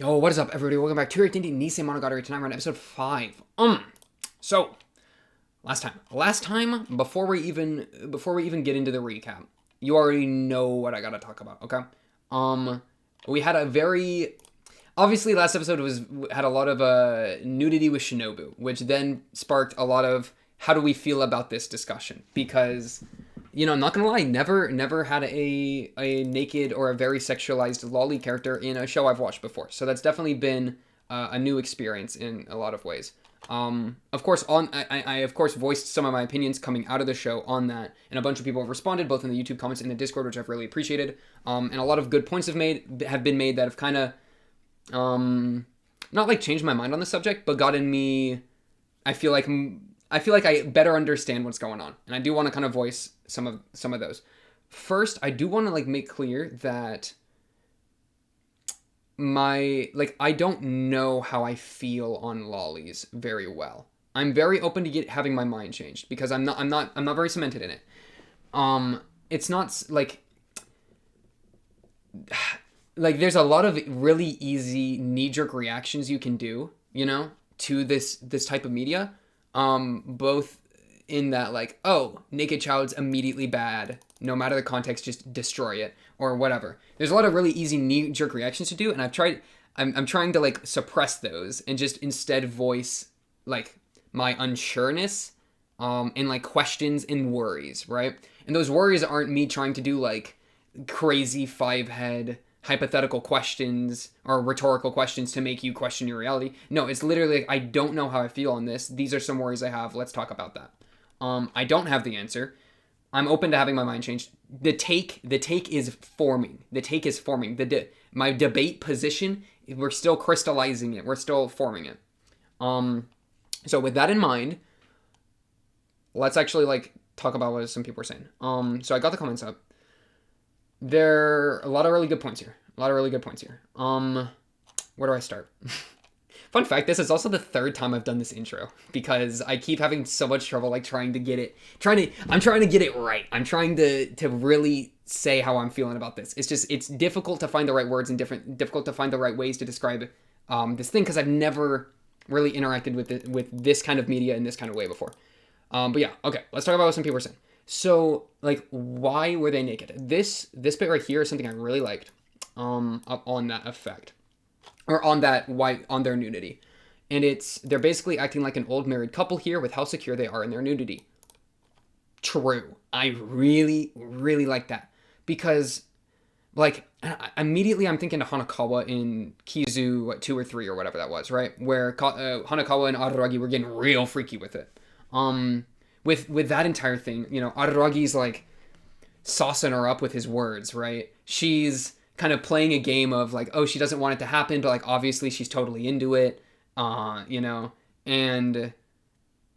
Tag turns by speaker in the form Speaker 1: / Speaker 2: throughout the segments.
Speaker 1: Yo, what is up, everybody? Welcome back to your Nisemonogatari. Tonight we're on episode 5. So last time, before we even get into the recap, you already know what I gotta talk about. Okay. We had a very obviously last episode had a lot of nudity with Shinobu, which then sparked a lot of how do we feel about this discussion, because I'm not gonna lie, never had a naked or a very sexualized lolly character in a show I've watched before. So that's definitely been a new experience in a lot of ways. Of course, I of course voiced some of my opinions coming out of the show on that, and a bunch of people have responded, both in the YouTube comments and the Discord, which I've really appreciated. And a lot of good points have been made that have kind of not like changed my mind on the subject, but gotten me. I feel like I better understand what's going on, and I do want to kind of voice some of those. First, I do want to make clear that I don't know how I feel on lollies very well. I'm very open to having my mind changed, because I'm not very cemented in it. It's not like there's a lot of really easy knee-jerk reactions you can do, to this type of media. Both in that, naked child's immediately bad, no matter the context, just destroy it, or whatever. There's a lot of really easy knee-jerk reactions to do, and I'm trying to suppress those and just instead voice my unsureness, and questions and worries, right? And those worries aren't me trying to do crazy five-head hypothetical questions or rhetorical questions to make you question your reality. No, it's literally I don't know how I feel on this. These are some worries I have. Let's talk about that. I don't have the answer. I'm open to having my mind changed. The take is forming. The take is forming. My debate position, we're still crystallizing it. We're still forming it. So with that in mind, let's actually talk about what some people are saying. So I got the comments up. There are a lot of really good points here. Where do I start? Fun fact, this is also the third time I've done this intro, because I keep having so much trouble trying to get it right. I'm trying to really say how I'm feeling about this. It's difficult to find the right words and difficult to find the right ways to describe this thing, because I've never really interacted with this kind of media in this kind of way before. But yeah, okay, let's talk about what some people are saying. So, why were they naked? This bit right here is something I really liked, on that effect, or on their nudity, and they're basically acting like an old married couple here with how secure they are in their nudity. True, I really, really like that, because, immediately I'm thinking to Hanakawa in Kizu 2 or 3 or whatever that was, right, where Hanakawa and Araragi were getting real freaky with it. With that entire thing, Araragi's saucing her up with his words, right? She's kind of playing a game of she doesn't want it to happen, but obviously she's totally into it, and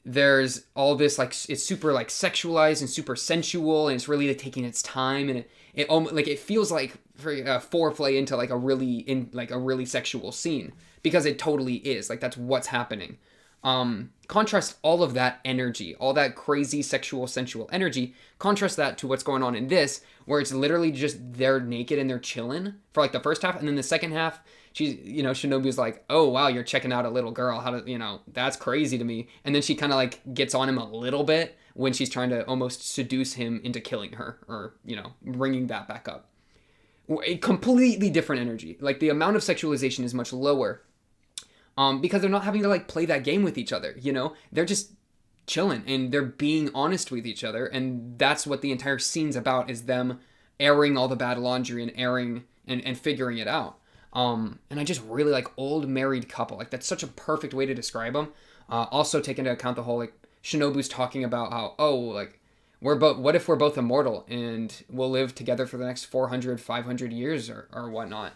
Speaker 1: there's all this it's super sexualized and super sensual, and it's really taking its time, and it feels like foreplay into a really sexual scene, because it totally is that's what's happening. Contrast all of that energy, all that crazy sexual, sensual energy, contrast that to what's going on in this, where it's literally just they're naked and they're chilling for the first half, and then the second half, she's, Shinobu's oh wow, you're checking out a little girl, how to, that's crazy to me, and then she kind of gets on him a little bit when she's trying to almost seduce him into killing her, or, bringing that back up. A completely different energy. The amount of sexualization is much lower. Because they're not having to play that game with each other, they're just chilling and they're being honest with each other, and that's what the entire scene's about, is them airing all the bad laundry and airing and figuring it out. And I just really like old married couple. That's such a perfect way to describe them. Also take into account the whole Shinobu's talking about how we're both, what if we're both immortal and we'll live together for the next 400, 500 years or whatnot,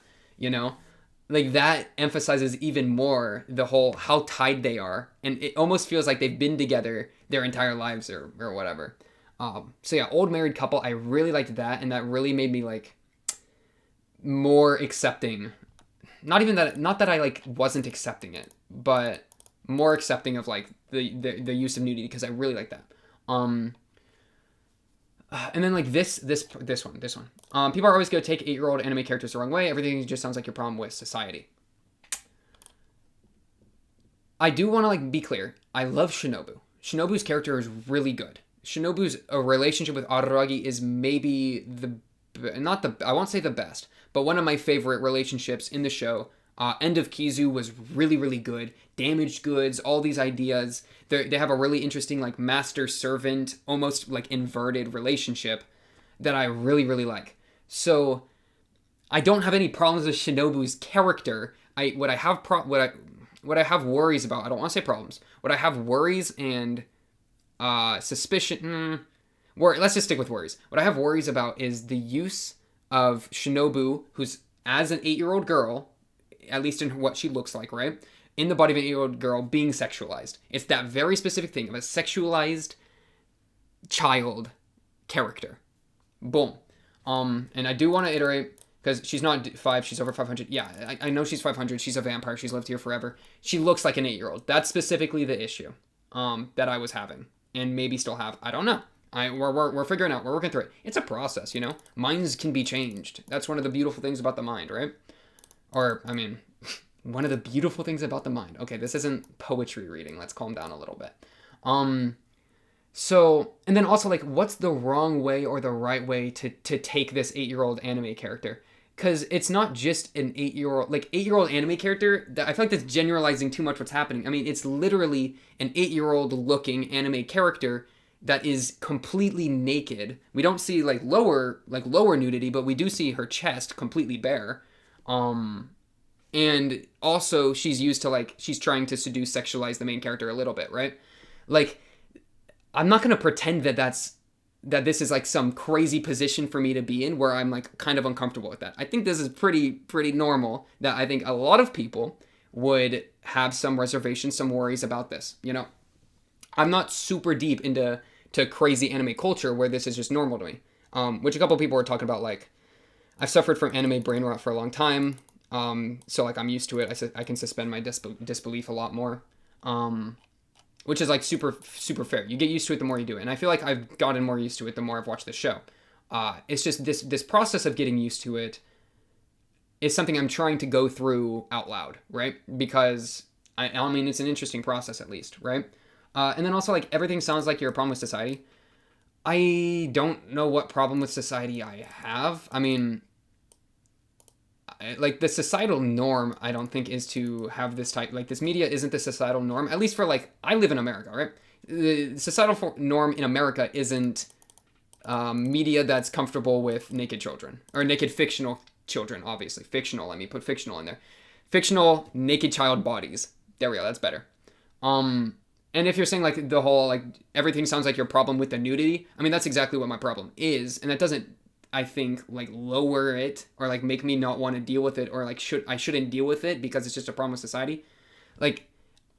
Speaker 1: that emphasizes even more the whole how tied they are, and it almost feels like they've been together their entire lives or whatever. So yeah, old married couple, I really liked that, and that really made me more accepting. Not that I wasn't accepting it, but more accepting of the use of nudity, because I really like that. And then this one. People are always going to take 8-year-old anime characters the wrong way. Everything just sounds like your problem with society. I do want to like be clear. I love Shinobu. Shinobu's character is really good. Shinobu's relationship with Araragi is maybe not the, I won't say the best, but one of my favorite relationships in the show. End of Kizu was really, really good. Damaged goods, all these ideas. They have a really interesting like master-servant, almost like inverted relationship that I really, really like. So I don't have any problems with Shinobu's character. What I have worries about. I don't want to say problems. What I have worries and suspicion. Let's just stick with worries. What I have worries about is the use of Shinobu, who's as an 8-year-old girl, at least in what she looks like, right? In the body of an 8-year-old girl being sexualized. It's that very specific thing of a sexualized child character. Boom. And I do want to iterate, because she's not 5, she's over 500. Yeah, I know she's 500. She's a vampire. She's lived here forever. She looks like an 8-year-old. That's specifically the issue that I was having, and maybe still have. I don't know. We're figuring out. We're working through it. It's a process, you know? Minds can be changed. That's one of the beautiful things about the mind, right? Or, I mean, one of the beautiful things about the mind. Okay, this isn't poetry reading. Let's calm down a little bit. So, and then also, like, what's the wrong way or the right way to take this 8-year-old anime character? Because it's not just an 8-year-old, like, 8-year-old anime character. That I feel like that's generalizing too much what's happening. I mean, it's literally an 8-year-old looking anime character that is completely naked. We don't see, like, lower nudity, but we do see her chest completely bare. And also she's used to, like, she's trying to seduce, sexualize the main character a little bit, right? Like, I'm not going to pretend that this is like some crazy position for me to be in where I'm like kind of uncomfortable with that. I think this is pretty normal, that I think a lot of people would have some reservations, some worries about this, you know? I'm not super deep into crazy anime culture where this is just normal to me. Which a couple people were talking about, like, I've suffered from anime brain rot for a long time. So like I'm used to it. I can suspend my disbelief a lot more. Which is like super fair. You get used to it the more you do it. And I feel like I've gotten more used to it the more I've watched the show. It's just this process of getting used to it is something I'm trying to go through out loud, right? Because I mean, it's an interesting process at least, right? And then also, like, everything sounds like you're a problem with society. I don't know what problem with society I have. I mean, like, the societal norm, I don't think, is to have this type, like, this media isn't the societal norm, at least for, like, I live in America, right? The societal norm in America isn't media that's comfortable with naked children, or naked fictional children, obviously. Fictional, let me put fictional in there. Fictional naked child bodies. There we go, that's better. And if you're saying, like, the whole, like, everything sounds like your problem with the nudity, I mean, that's exactly what my problem is, and that doesn't, I think, like, lower it, or, like, make me not want to deal with it, or, like, I shouldn't deal with it because it's just a problem with society. Like,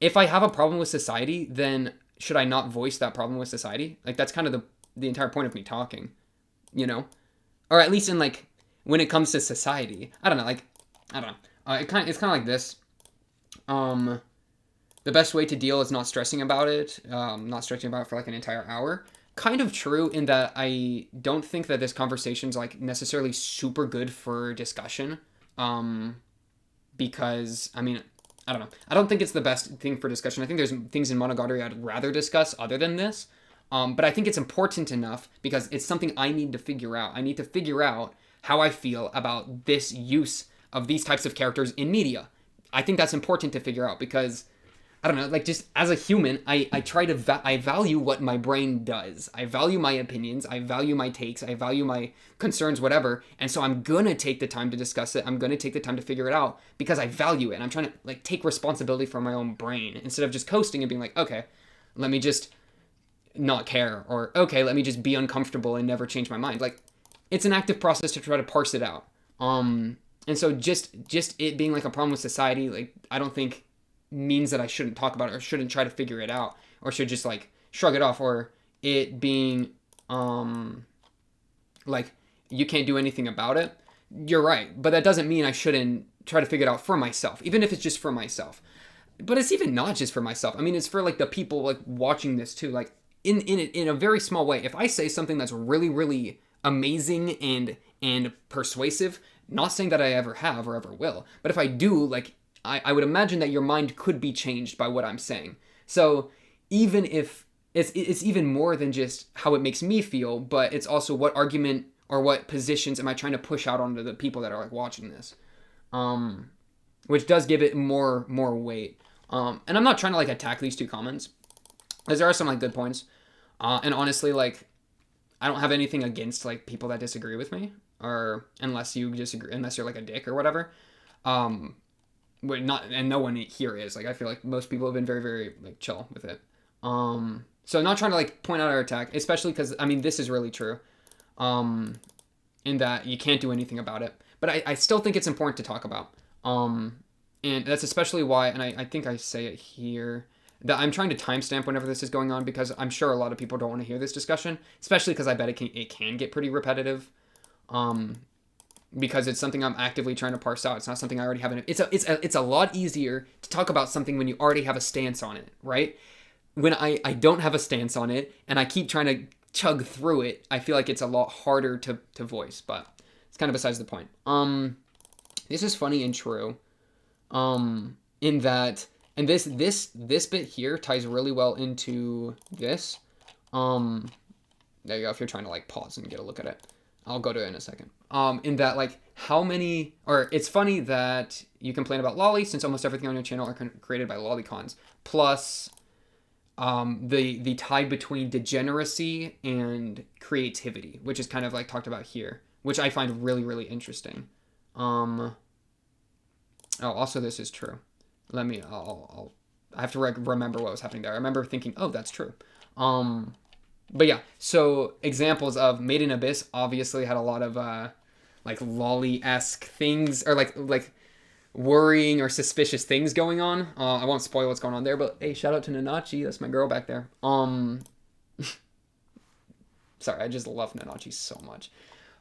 Speaker 1: if I have a problem with society, then should I not voice that problem with society? Like, that's kind of the entire point of me talking, you know? Or at least in, like, when it comes to society. I don't know, like, I don't know. It's kind of like this. The best way to deal is not stressing about it, not stressing about it for, like, an entire hour. Kind of true in that I don't think that this conversation's, like, necessarily super good for discussion, because, I mean, I don't know. I don't think it's the best thing for discussion. I think there's things in Monogatari I'd rather discuss other than this, but I think it's important enough because it's something I need to figure out. I need to figure out how I feel about this use of these types of characters in media. I think that's important to figure out because, I don't know, like, just as a human, I try to, I value what my brain does. I value my opinions. I value my takes. I value my concerns, whatever. And so I'm going to take the time to discuss it. I'm going to take the time to figure it out because I value it. And I'm trying to, like, take responsibility for my own brain instead of just coasting and being like, okay, let me just not care. Or, okay, let me just be uncomfortable and never change my mind. Like, it's an active process to try to parse it out. And so just it being, like, a problem with society, like, I don't think means that I shouldn't talk about it or shouldn't try to figure it out or should just, like, shrug it off, or it being like, you can't do anything about it. You're right, but that doesn't mean I shouldn't try to figure it out for myself, even if it's just for myself. But it's even not just for myself. I mean, it's for, like, the people, like, watching this too. Like, in a very small way, if I say something that's really, really amazing and persuasive, not saying that I ever have or ever will, but if I do, like, I would imagine that your mind could be changed by what I'm saying. So even if it's even more than just how it makes me feel, but it's also what argument or what positions am I trying to push out onto the people that are like watching this, which does give it more weight. And I'm not trying to like attack these two comments, because there are some like good points, and honestly, like I don't have anything against like people that disagree with me, or unless you disagree, unless you're like a dick or whatever. But not, and no one here is like, I feel like most people have been very, very like chill with it. So I'm not trying to like point out our attack, especially because I mean this is really true, in that you can't do anything about it. But I still think it's important to talk about. And that's especially why, and I think I say it here, that I'm trying to timestamp whenever this is going on, because I'm sure a lot of people don't want to hear this discussion, especially because I bet it can get pretty repetitive. Because it's something I'm actively trying to parse out. It's not something I already have. It's a lot easier to talk about something when you already have a stance on it, right? When I don't have a stance on it and I keep trying to chug through it, I feel like it's a lot harder to voice, but it's kind of besides the point. This is funny and true, in that, and this bit here ties really well into this. There you go. If you're trying to like pause and get a look at it, I'll go to it in a second. In that, like, it's funny that you complain about lolly, since almost everything on your channel are created by lolicons. Plus, the tie between degeneracy and creativity, which is kind of like talked about here, which I find really, really interesting. Also this is true. I have to remember what was happening there. I remember thinking, oh, that's true. But yeah, so examples of Made in Abyss obviously had a lot of like lolly-esque things, or like worrying or suspicious things going on. I won't spoil what's going on there, but hey, shout out to Nanachi, that's my girl back there. Sorry, I just love Nanachi so much.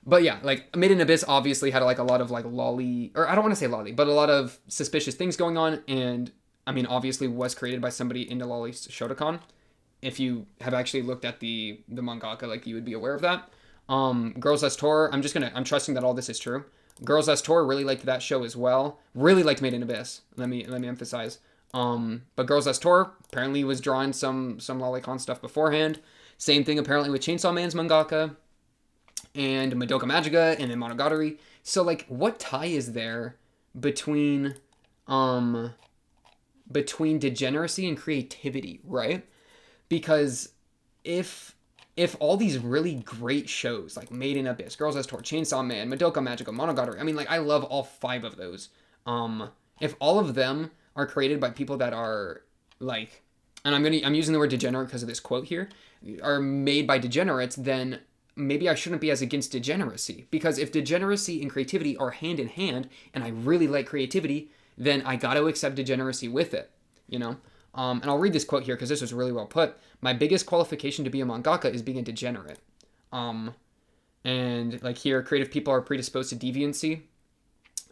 Speaker 1: But yeah, like Made in Abyss obviously had like a lot of like lolly, or I don't want to say lolly, but a lot of suspicious things going on, and I mean obviously was created by somebody into lolly Shotokan. If you have actually looked at the mangaka, like you would be aware of that. Girls Less Tour, I'm trusting that all this is true. Girls Less Tour really liked that show as well. Really liked Made in Abyss. Let me emphasize. But Girls Less Tour apparently was drawing some lolicon stuff beforehand. Same thing apparently with Chainsaw Man's mangaka and Madoka Magica and Nisemonogatari. So like, what tie is there between degeneracy and creativity, right? Because if all these really great shows like Made in Abyss, Girls Less Tour, Chainsaw Man, Madoka Magica, Monogatari, I mean, like, I love all 5 of those. If all of them are created by people that are like, and I'm using the word degenerate because of this quote here, are made by degenerates, then maybe I shouldn't be as against degeneracy. Because if degeneracy and creativity are hand in hand, and I really like creativity, then I got to accept degeneracy with it, you know? And I'll read this quote here because this was really well put. My biggest qualification to be a mangaka is being a degenerate. And like here, creative people are predisposed to deviancy.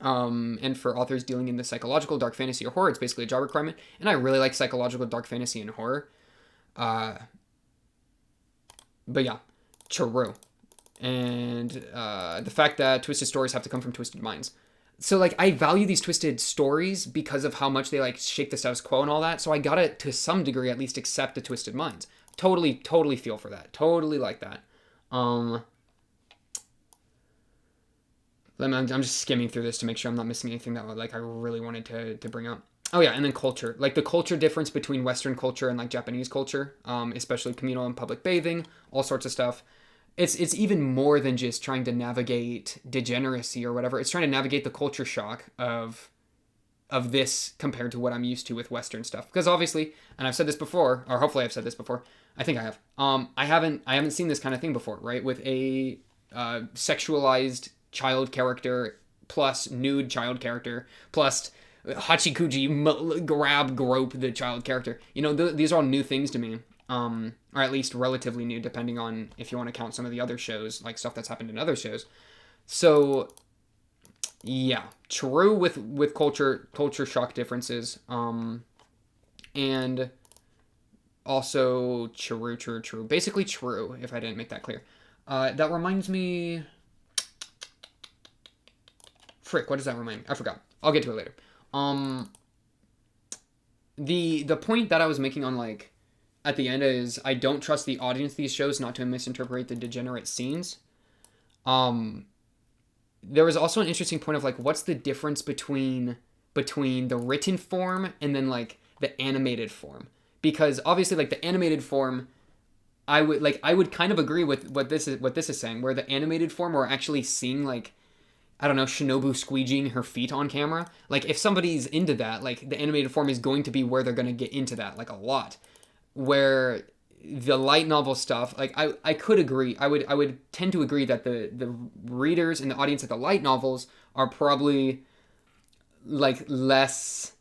Speaker 1: And for authors dealing in the psychological, dark fantasy, or horror, it's basically a job requirement. And I really like psychological, dark fantasy, and horror. But yeah, true. And the fact that twisted stories have to come from twisted minds. So, like, I value these twisted stories because of how much they, like, shake the status quo and all that. So I gotta, to some degree, at least accept the twisted minds. Totally feel for that. Totally like that. I'm just skimming through this to make sure I'm not missing anything that, like, I really wanted to bring up. Oh, yeah, and then culture. Like, the culture difference between Western culture and, like, Japanese culture, especially communal and public bathing, all sorts of stuff. It's even more than just trying to navigate degeneracy or whatever. It's trying to navigate the culture shock of this compared to what I'm used to with Western stuff. Because obviously, and I've said this before, or hopefully I've said this before. I think I have. I haven't seen this kind of thing before, right? With a sexualized child character plus nude child character plus hachikuji grope the child character. You know, these are all new things to me. Or at least relatively new, depending on if you want to count some of the other shows, like stuff that's happened in other shows. So, yeah, true with culture shock differences, and also true. Basically true, if I didn't make that clear. That reminds me... Frick, what does that remind me? I forgot. I'll get to it later. the point that I was making on like at the end is I don't trust the audience of these shows not to misinterpret the degenerate scenes. Um, there was also an interesting point of like what's the difference between the written form and then like the animated form, because obviously like the animated form I would kind of agree with what this is saying, where the animated form we're actually seeing like I don't know, Shinobu squeegeeing her feet on camera. Like if somebody's into that, like the animated form is going to be where they're going to get into that like a lot. Where the light novel stuff, like I could agree. I would tend to agree that the readers and the audience of the light novels are probably like less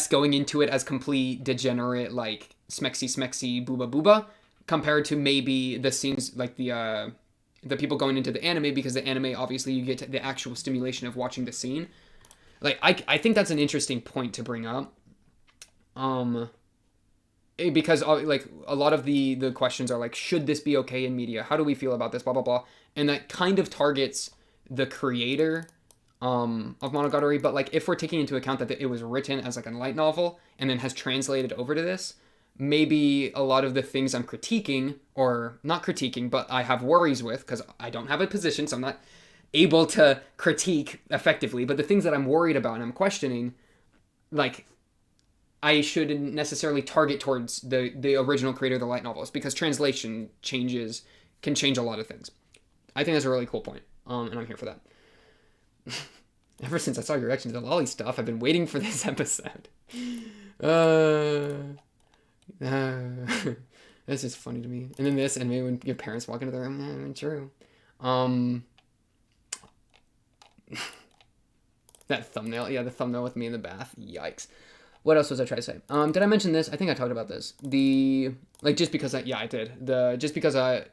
Speaker 1: going into it as complete degenerate like smexy booba booba compared to maybe the scenes like the people going into the anime, because the anime obviously you get the actual stimulation of watching the scene. Like I think that's an interesting point to bring up. Um because like a lot of the questions are like, should this be okay in media? How do we feel about this? Blah blah blah. And that kind of targets the creator of Monogatari. But like if we're taking into account that it was written as like a light novel and then has translated over to this, maybe a lot of the things I'm critiquing, or not critiquing, but I have worries with, because I don't have a position, so I'm not able to critique effectively. But the things that I'm worried about and I'm questioning, like I shouldn't necessarily target towards the original creator of the light novels, because translation can change a lot of things. I think that's a really cool point, and I'm here for that. Ever since I saw your reaction to the lolly stuff, I've been waiting for this episode. That's just funny to me. And then this, and maybe when your parents walk into the room, true. That thumbnail, yeah, the thumbnail with me in the bath. Yikes. What else was I trying to say? Did I mention this? I think I talked about this. Just because I did. Just because I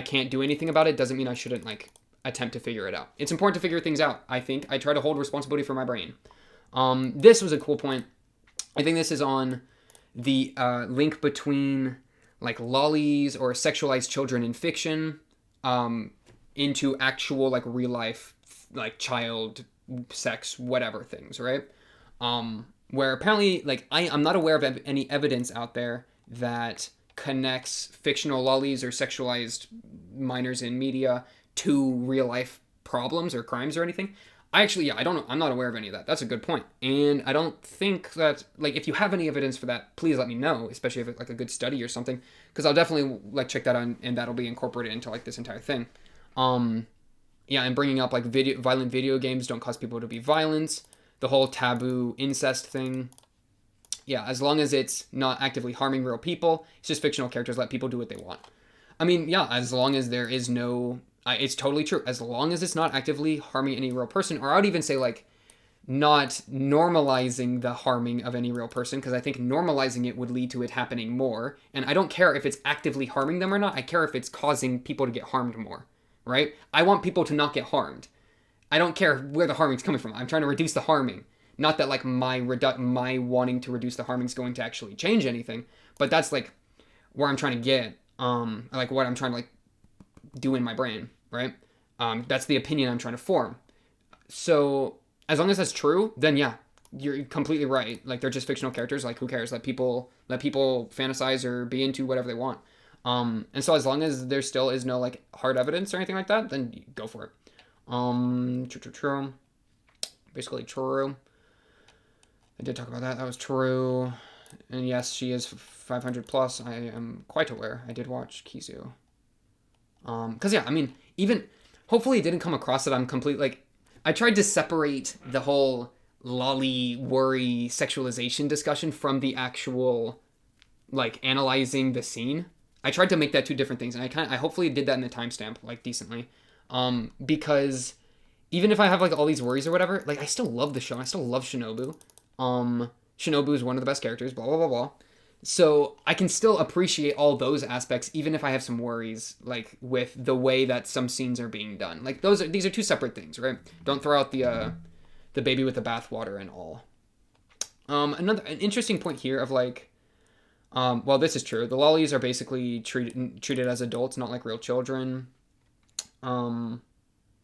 Speaker 1: can't do anything about it doesn't mean I shouldn't like attempt to figure it out. It's important to figure things out. I think I try to hold responsibility for my brain. This was a cool point. I think this is on the link between like lolis or sexualized children in fiction into actual like real life like child sex whatever things, right? Where apparently, like, I'm not aware of any evidence out there that connects fictional lollies or sexualized minors in media to real life problems or crimes or anything. I don't know. I'm not aware of any of that. That's a good point. And I don't think that, like, if you have any evidence for that, please let me know, especially if it's like a good study or something, because I'll definitely like check that out, and that'll be incorporated into like this entire thing. Yeah, and bringing up like violent video games don't cause people to be violent. The whole taboo incest thing. Yeah, as long as it's not actively harming real people, it's just fictional characters, let people do what they want. I mean, yeah, as long as there is no... it's totally true. As long as it's not actively harming any real person, or I would even say, like, not normalizing the harming of any real person, because I think normalizing it would lead to it happening more. And I don't care if it's actively harming them or not. I care if it's causing people to get harmed more, right? I want people to not get harmed. I don't care where the harming's coming from. I'm trying to reduce the harming. Not that like my wanting to reduce the harming is going to actually change anything, but that's like where I'm trying to get. Like what I'm trying to like do in my brain, right? That's the opinion I'm trying to form. So as long as that's true, then yeah, you're completely right. Like they're just fictional characters. Like who cares? Let people fantasize or be into whatever they want. And so as long as there still is no like hard evidence or anything like that, then go for it. True. Basically true. I did talk about that. That was true. And yes, she is 500 plus. I am quite aware. I did watch Kizu. Cause yeah, I mean, even, hopefully it didn't come across that I'm complete, like, I tried to separate the whole lolly worry sexualization discussion from the actual, like, analyzing the scene. I tried to make that two different things, and I hopefully did that in the timestamp, like, decently. Because even if I have like all these worries or whatever, like I still love the show. I still love Shinobu. Shinobu is one of the best characters, blah, blah, blah, blah. So I can still appreciate all those aspects, even if I have some worries, like with the way that some scenes are being done. Like these are two separate things, right? Don't throw out the baby with the bathwater and all. An interesting point here of like, well, this is true. The lollies are basically treated as adults, not like real children.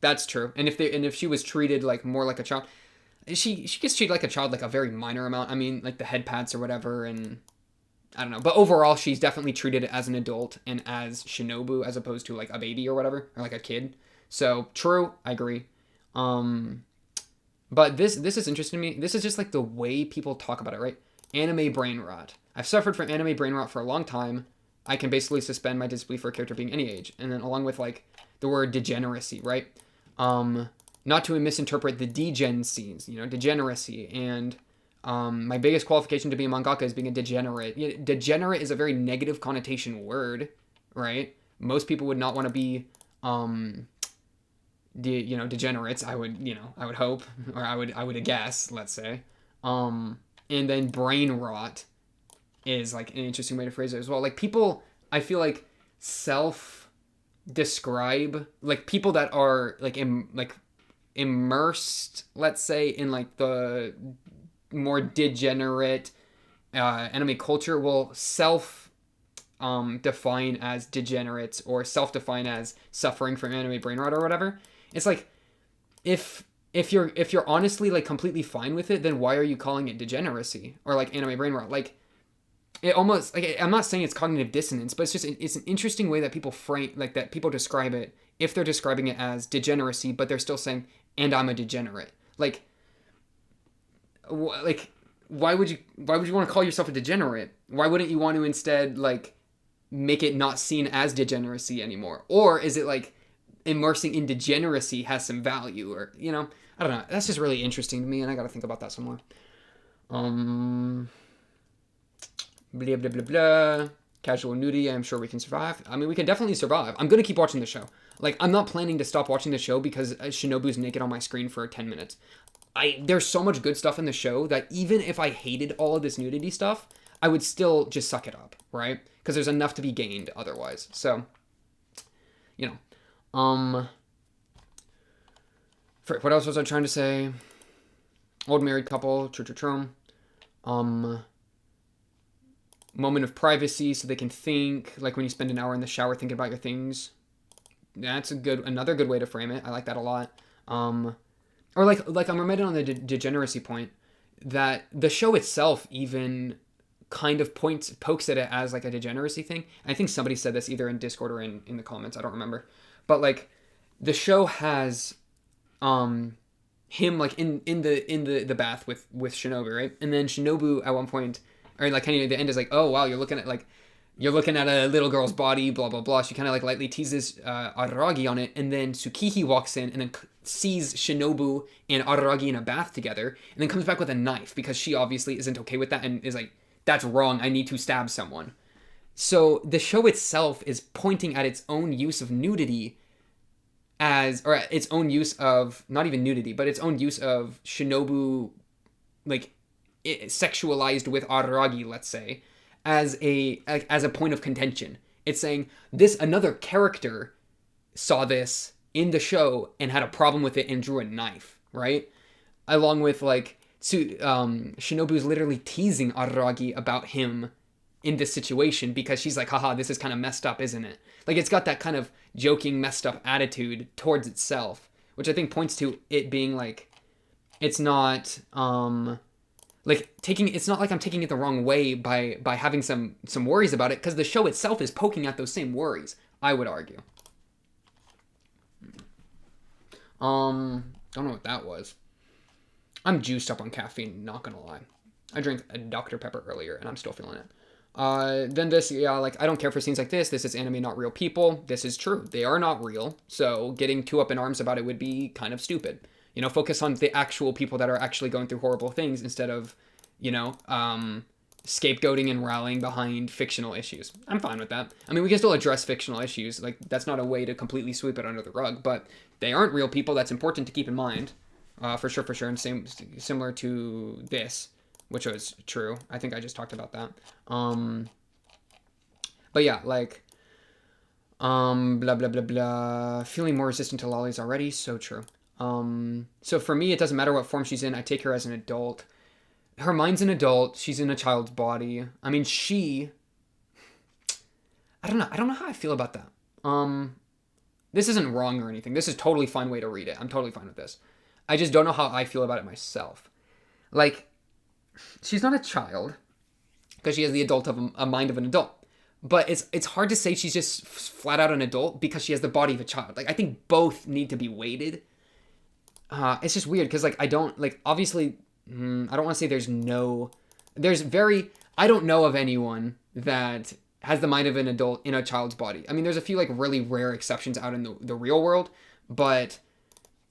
Speaker 1: That's true. And if she was treated like more like a child, she gets treated like a child, like a very minor amount. I mean, like the head pats or whatever, and I don't know. But overall, she's definitely treated as an adult and as Shinobu as opposed to like a baby or whatever, or like a kid. So true, I agree. Um, but this is interesting to me. This is just like the way people talk about it, right? Anime brain rot. I've suffered from anime brain rot for a long time. I can basically suspend my disbelief for a character being any age, and then along with like the word degeneracy, right? Not to misinterpret the degen scenes, degeneracy and my biggest qualification to be a mangaka is being a degenerate. Degenerate is a very negative connotation word, right? Most people would not want to be, degenerates. I would hope, or I would guess, let's say. And then brain rot is like an interesting way to phrase it as well. Like people, I feel like describe like people that are like immersed, let's say, in like the more degenerate anime culture will define as degenerates or self-define as suffering from anime brain rot or whatever. It's like if you're honestly like completely fine with it, then why are you calling it degeneracy or like anime brain rot? Like it almost like I'm not saying it's cognitive dissonance, but it's an interesting way that people frame like that people describe it if they're describing it as degeneracy, but they're still saying and I'm a degenerate. Like why would you want to call yourself a degenerate? Why wouldn't you want to instead like make it not seen as degeneracy anymore? Or is it like immersing in degeneracy has some value, or I don't know. That's just really interesting to me, and I got to think about that some more. Blah blah blah blah. Casual nudity. I'm sure we can survive. I mean, we can definitely survive. I'm gonna keep watching the show. Like, I'm not planning to stop watching the show because Shinobu's naked on my screen for 10 minutes. There's so much good stuff in the show that even if I hated all of this nudity stuff, I would still just suck it up, right? Because there's enough to be gained otherwise. So, what else was I trying to say? Old married couple, moment of privacy so they can think, like when you spend an hour in the shower thinking about your things. That's another good way to frame it. I like that a lot. Or like I'm reminded on the degeneracy point that the show itself even kind of pokes at it as like a degeneracy thing. And I think somebody said this either in Discord or in the comments. I don't remember. But like the show has him like in the bath with Shinobu, right? And then Shinobu at one point, or like kind of the end is like, oh wow, you're looking at a little girl's body, blah blah blah. She kind of like lightly teases Araragi on it, and then Tsukihi walks in and then sees Shinobu and Araragi in a bath together, and then comes back with a knife because she obviously isn't okay with that and is like, that's wrong. I need to stab someone. So the show itself is pointing at its own use of nudity or its own use of not even nudity, but its own use of Shinobu, like sexualized with Araragi, let's say, as a point of contention. It's saying another character saw this in the show and had a problem with it and drew a knife, right? Along with like Shinobu's literally teasing Araragi about him in this situation because she's like, haha, this is kind of messed up, isn't it? Like it's got that kind of joking, messed up attitude towards itself, which I think points to it being like, it's not it's not like I'm taking it the wrong way by having some worries about it, because the show itself is poking at those same worries, I would argue. Don't know what that was. I'm juiced up on caffeine, not gonna lie. I drank a Dr. Pepper earlier and I'm still feeling it. Then this, like, I don't care for scenes like this. This is anime, not real people. This is true. They are not real. So getting too up in arms about it would be kind of stupid. Focus on the actual people that are actually going through horrible things instead of, scapegoating and rallying behind fictional issues. I'm fine with that. I mean, we can still address fictional issues. Like, that's not a way to completely sweep it under the rug, but they aren't real people. That's important to keep in mind. For sure. And similar to this, which was true. I think I just talked about that. But yeah, like, blah, blah, blah, blah. Feeling more resistant to lolis already. So true. So for me, it doesn't matter what form she's in. I take her as an adult. Her mind's an adult. She's in a child's body. I mean, I don't know how I feel about that. This isn't wrong or anything. This is totally fine way to read it. I'm totally fine with this. I just don't know how I feel about it myself. Like, she's not a child because she has the adult of a mind of an adult. But it's hard to say she's just flat out an adult because she has the body of a child. Like, I think both need to be weighted. It's just weird because, like, I don't, like, obviously, I don't want to say I don't know of anyone that has the mind of an adult in a child's body. I mean, there's a few, like, really rare exceptions out in the real world, but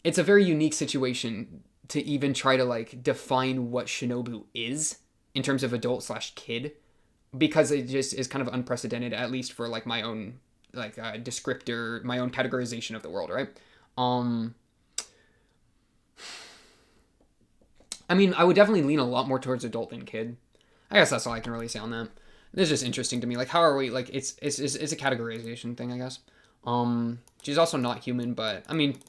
Speaker 1: it's a very unique situation to even try to, like, define what Shinobu is in terms of adult / kid, because it just is kind of unprecedented, at least for, like, my own, like, descriptor, my own categorization of the world, right? I mean, I would definitely lean a lot more towards adult than kid. I guess that's all I can really say on that. It's just interesting to me. Like, how are we, like, it's a categorization thing, I guess. She's also not human, but, I mean,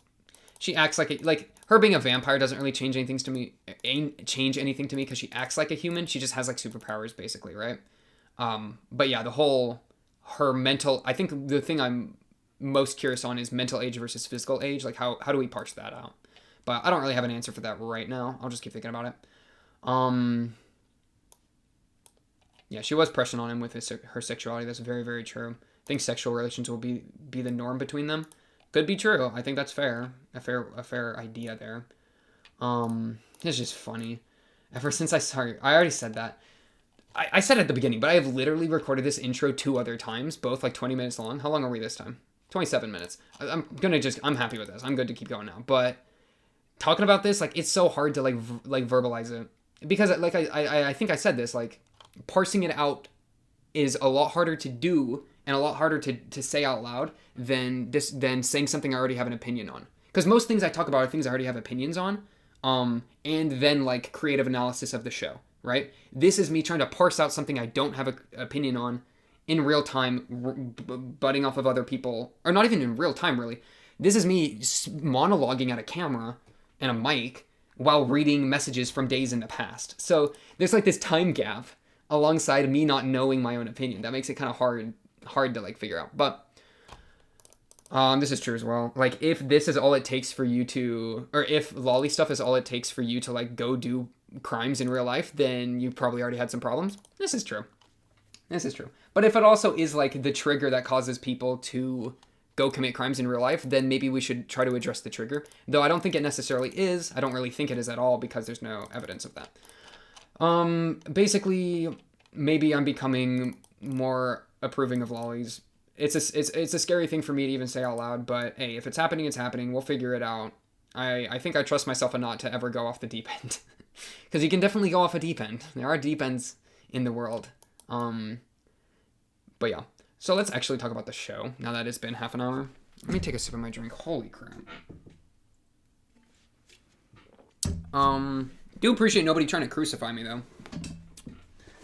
Speaker 1: she acts like her being a vampire doesn't really change anything to me, because she acts like a human. She just has, like, superpowers, basically, right? But yeah, her mental, I think the thing I'm most curious on is mental age versus physical age. Like, how do we parse that out? But I don't really have an answer for that right now. I'll just keep thinking about it. Yeah, she was pressing on him with her sexuality. That's very, very true. I think sexual relations will be the norm between them. Could be true. I think that's fair. A fair idea there. It's just funny. Ever since I already said that. I said it at the beginning, but I have literally recorded this intro 2 other times, both like 20 minutes long. How long are we this time? 27 minutes. I'm happy with this. I'm good to keep going now. But talking about this, like, it's so hard to like verbalize it, because like I think I said this, like, parsing it out is a lot harder to do and a lot harder to say out loud than saying something I already have an opinion on. Because most things I talk about are things I already have opinions on, and then, like, creative analysis of the show, right? This is me trying to parse out something I don't have an opinion on in real time, butting off of other people, or not even in real time, really. This is me monologuing at a camera and a mic while reading messages from days in the past. So there's, like, this time gap alongside me not knowing my own opinion. That makes it kind of hard to, like, figure out. But this is true as well. Like, if this is all it takes for you to, or if lolly stuff is all it takes for you to, like, go do crimes in real life, then you probably already had some problems. This is true. But if it also is, like, the trigger that causes people to go commit crimes in real life, then maybe we should try to address the trigger. Though I don't think it necessarily is. I don't really think it is at all, because there's no evidence of that. Basically, maybe I'm becoming more approving of lollies. It's a scary thing for me to even say out loud, but hey, if it's happening, it's happening. We'll figure it out. I think I trust myself enough to ever go off the deep end. Because you can definitely go off a deep end. There are deep ends in the world. But yeah. So let's actually talk about the show, now that it's been half an hour. Let me take a sip of my drink. Holy crap. Do appreciate nobody trying to crucify me, though.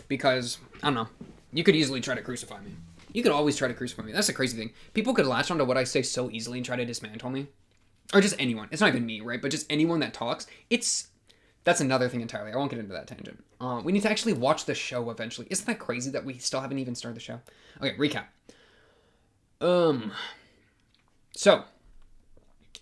Speaker 1: Because, I don't know. You could easily try to crucify me. You could always try to crucify me. That's the crazy thing. People could latch onto what I say so easily and try to dismantle me. Or just anyone. It's not even me, right? But just anyone that talks. That's another thing entirely. I won't get into that tangent. We need to actually watch the show eventually. Isn't that crazy that we still haven't even started the show? Okay, recap. So.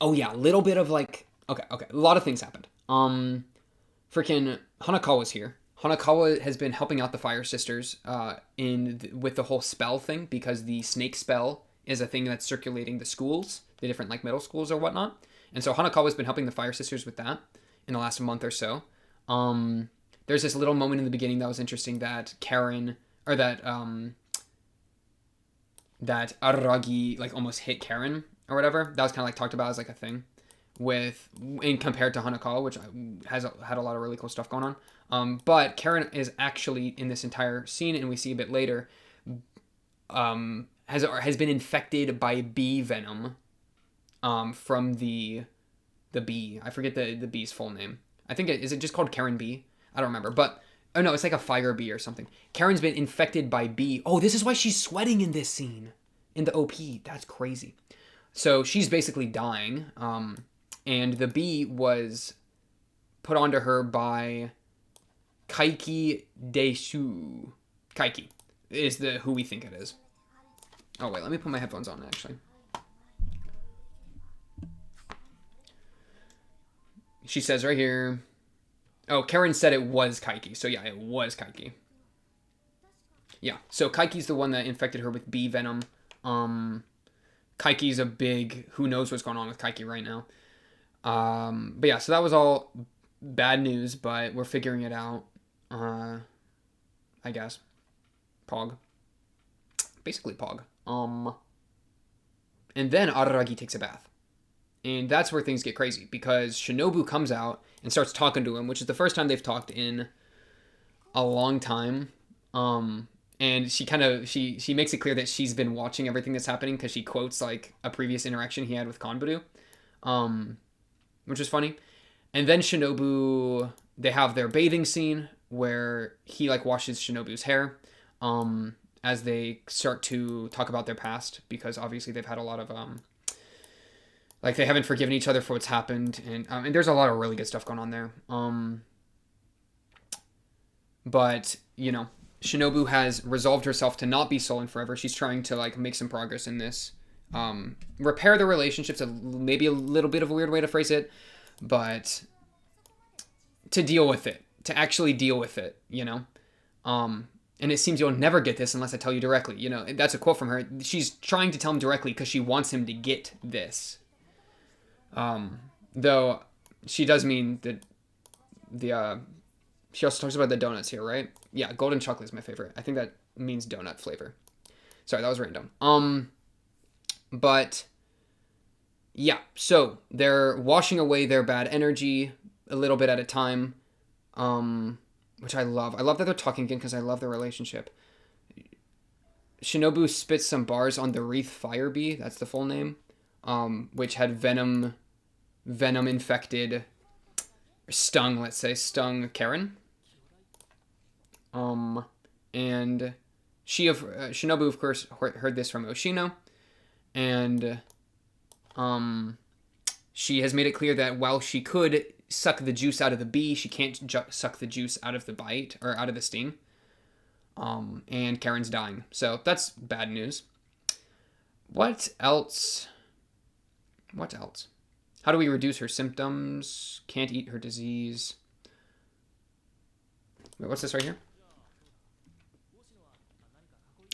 Speaker 1: Oh yeah, a little bit of, like... Okay. A lot of things happened. Freaking Hanakawa's here. Hanakawa has been helping out the Fire Sisters with the whole spell thing, because the snake spell is a thing that's circulating the schools, the different, like, middle schools or whatnot. And so Hanakawa's been helping the Fire Sisters with that in the last month or so. There's this little moment in the beginning that was interesting, that Karen, or that Araragi, like, almost hit Karen or whatever. That was kind of, like, talked about as, like, a thing compared to Hanakawa, which had a lot of really cool stuff going on. But Karen is actually in this entire scene, and we see a bit later, has been infected by bee venom, from the bee. I forget the bee's full name. I think is it just called Karen Bee? I don't remember, but oh no, it's like a fire bee or something. Karen's been infected by bee. Oh, this is why she's sweating in this scene in the OP. That's crazy. So she's basically dying. And the bee was put onto her by Kaiki Deishu. Kaiki is who we think it is. Oh wait, let me put my headphones on actually. She says right here. Oh, Karen said it was Kaiki. So yeah, it was Kaiki. Yeah. So Kaiki's the one that infected her with bee venom. Kaiki's a big. Who knows what's going on with Kaiki right now? But yeah. So that was all bad news, but we're figuring it out. I guess. Pog. Basically Pog. And then Araragi takes a bath. And that's where things get crazy, because Shinobu comes out and starts talking to him, which is the first time they've talked in a long time. And she kind of, she makes it clear that she's been watching everything that's happening, because she quotes like a previous interaction he had with Konburu, which is funny. And then Shinobu, they have their bathing scene where he like washes Shinobu's hair, as they start to talk about their past, because obviously they've had a lot of, like they haven't forgiven each other for what's happened. And there's a lot of really good stuff going on there. But, you know, Shinobu has resolved herself to not be sullen forever. She's trying to like make some progress in this. Repair the relationships, maybe a little bit of a weird way to phrase it, but to deal with it, to actually deal with it, you know? And it seems you'll never get this unless I tell you directly. You know, that's a quote from her. She's trying to tell him directly because she wants him to get this. Though she does mean that she also talks about the donuts here, right? Yeah, golden chocolate is my favorite. I think that means donut flavor. Sorry, that was random. But yeah, so they're washing away their bad energy a little bit at a time. Which I love. I love that they're talking again because I love their relationship. Shinobu spits some bars on the Wreath Fire Bee. That's the full name. Which had venom infected, stung Karen. And Shinobu, of course, heard this from Oshino. And, she has made it clear that while she could suck the juice out of the bee, she can't suck the juice out of the bite, or out of the sting. And Karen's dying. So that's bad news. What else? How do we reduce her symptoms? Can't eat her disease. Wait, what's this right here?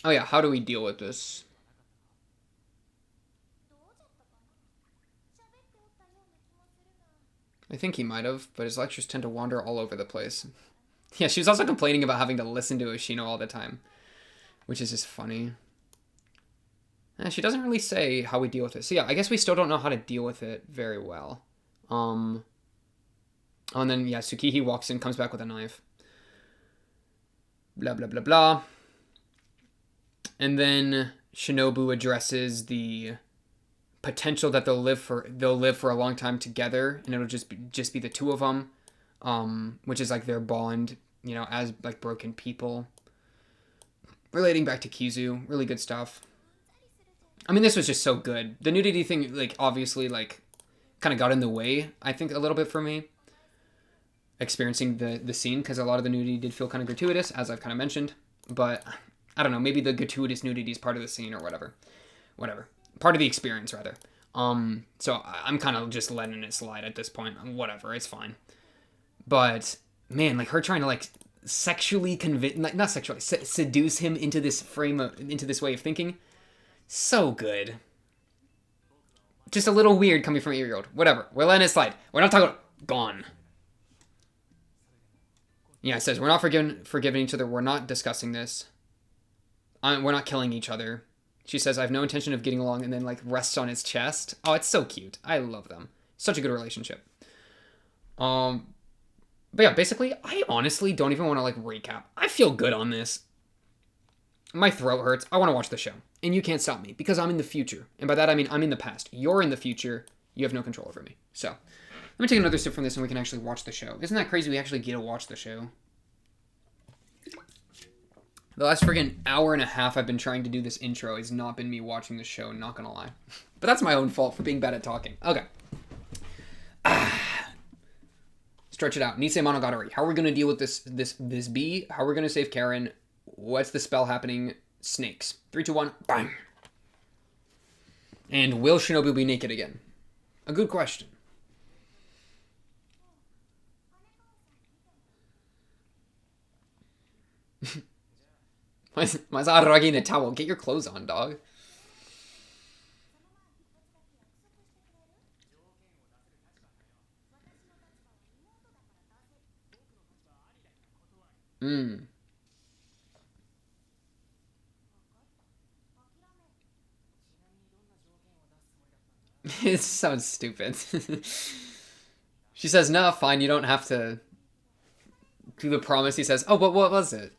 Speaker 1: Oh yeah, how do we deal with this? I think he might have, but his lectures tend to wander all over the place. Yeah, she was also complaining about having to listen to Oshino all the time, which is just funny. She doesn't really say how we deal with it. So yeah, I guess we still don't know how to deal with it very well. And then, yeah, Tsukihi walks in, comes back with a knife. Blah, blah, blah, blah. And then Shinobu addresses the potential that they'll live for a long time together, and it'll just be the two of them, which is like their bond, you know, as like broken people. Relating back to Kizu, really good stuff. I mean, this was just so good. The nudity thing, like, obviously, like, kind of got in the way, I think, a little bit for me, experiencing the scene, because a lot of the nudity did feel kind of gratuitous, as I've kind of mentioned. But I don't know, maybe the gratuitous nudity is part of the scene or whatever. Part of the experience, rather. So I'm kind of just letting it slide at this point. Whatever, it's fine. But man, like her trying to like sexually convince, like not sexually, seduce him into this into this way of thinking. So good. Just a little weird coming from an 8-year-old. Whatever, we're letting it slide. We're not talking about gone. Yeah, it says we're not forgiving each other. We're not discussing this. We're not killing each other. She says, I have no intention of getting along, and then, like, rests on his chest. Oh, it's so cute. I love them. Such a good relationship. But yeah, basically, I honestly don't even want to, like, recap. I feel good on this. My throat hurts. I want to watch the show. And you can't stop me, because I'm in the future. And by that, I mean I'm in the past. You're in the future. You have no control over me. So, let me take another sip from this, and we can actually watch the show. Isn't that crazy we actually get to watch the show? The last friggin' hour and a half I've been trying to do this intro has not been me watching the show, not gonna lie. But that's my own fault for being bad at talking. Okay. Stretch it out. Nisemonogatari. How are we gonna deal with this bee? How are we gonna save Karen? What's the spell happening? Snakes. 3, 2, 1. Bang. And will Shinobu be naked again? A good question. Why's Araragi in a towel? Get your clothes on, dog. Mm. It sounds stupid. She says, no, fine, you don't have to do the promise. He says, oh, but what was it?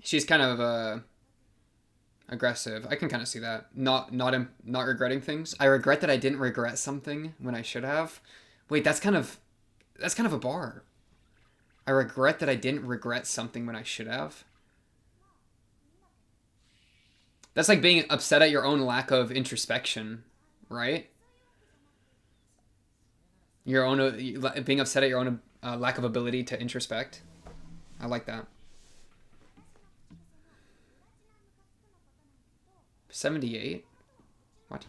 Speaker 1: She's kind of aggressive. I can kind of see that. Not regretting things. I regret that I didn't regret something when I should have. Wait, that's kind of a bar. I regret that I didn't regret something when I should have. That's like being upset at your own lack of introspection, right? Your own being upset at your own lack of ability to introspect. I like that. 78? What?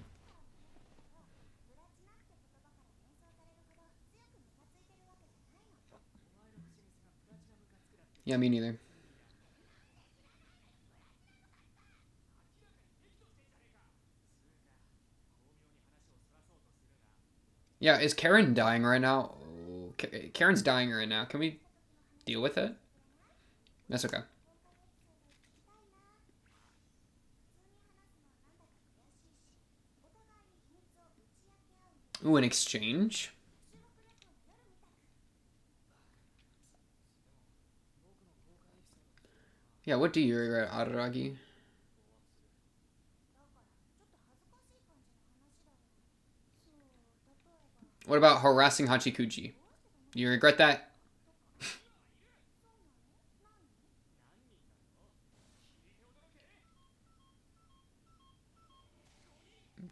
Speaker 1: Yeah, me neither. Yeah, is Karen dying right now? Oh, Karen's dying right now. Can we deal with it? That's okay. Ooh, an exchange? Yeah, what do you regret, Araragi? What about harassing Hachikuji? Do you regret that?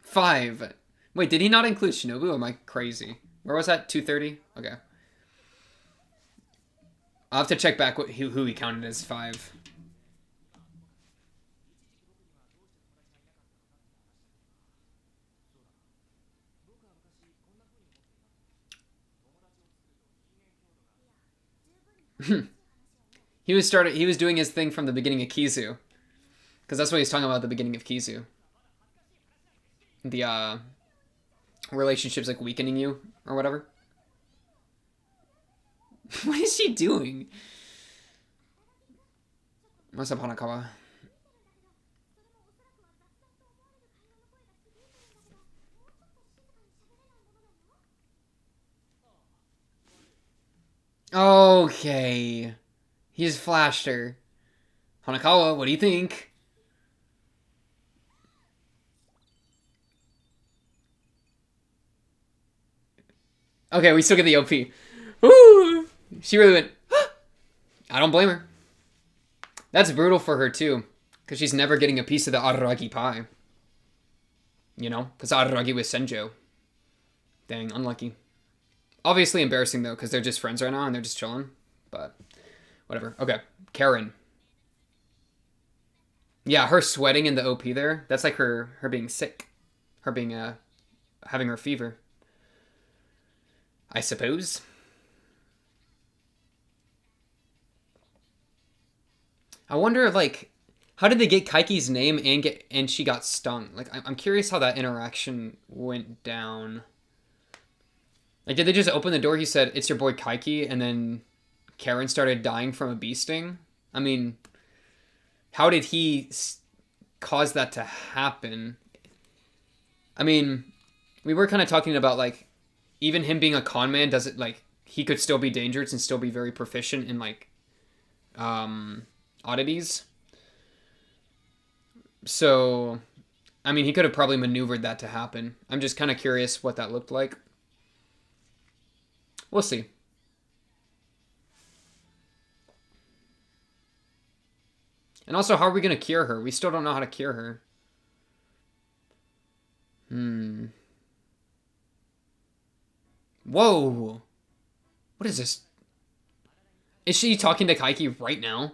Speaker 1: 5. Wait, did he not include Shinobu? Or am I crazy? Where was that? 230? Okay. I'll have to check back who he counted as 5. He was doing his thing from the beginning of Kizu. Because that's what he's talking about at the beginning of Kizu. The relationships like weakening you or whatever. What is she doing? What's up, Hanakawa? Okay. He's flashed her. Hanakawa, what do you think? Okay, we still get the OP. Woo! She really went, I don't blame her. That's brutal for her, too. Because she's never getting a piece of the Araragi pie. You know? Because Araragi was Senjo. Dang, unlucky. Obviously embarrassing, though, because they're just friends right now and they're just chilling. But, whatever. Okay, Karen. Yeah, her sweating in the OP there, that's like her being sick. Her being, having her fever. I suppose. I wonder, like, how did they get Kaiki's name and she got stung? Like, I'm curious how that interaction went down. Like, did they just open the door? He said, "It's your boy Kaiki," and then Karen started dying from a bee sting. I mean, how did he cause that to happen? I mean, we were kind of talking about like, even him being a con man does it like he could still be dangerous and still be very proficient in like oddities. So, I mean, he could have probably maneuvered that to happen. I'm just kind of curious what that looked like. We'll see. And also, how are we gonna cure her? We still don't know how to cure her. Hmm. Whoa. What is this? Is she talking to Kaiki right now?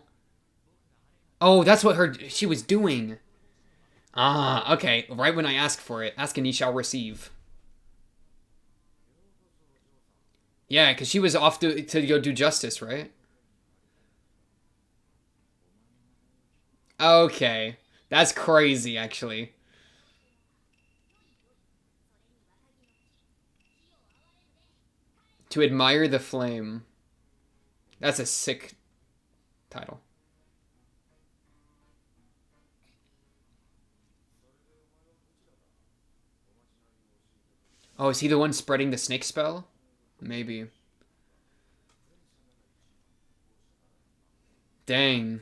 Speaker 1: Oh, that's what she was doing. Ah, okay. Right when I ask for it. Ask and ye shall receive. Yeah, because she was off to go do justice, right? Okay. That's crazy, actually. To admire the flame. That's a sick title. Oh, is he the one spreading the snake spell? Maybe. Dang.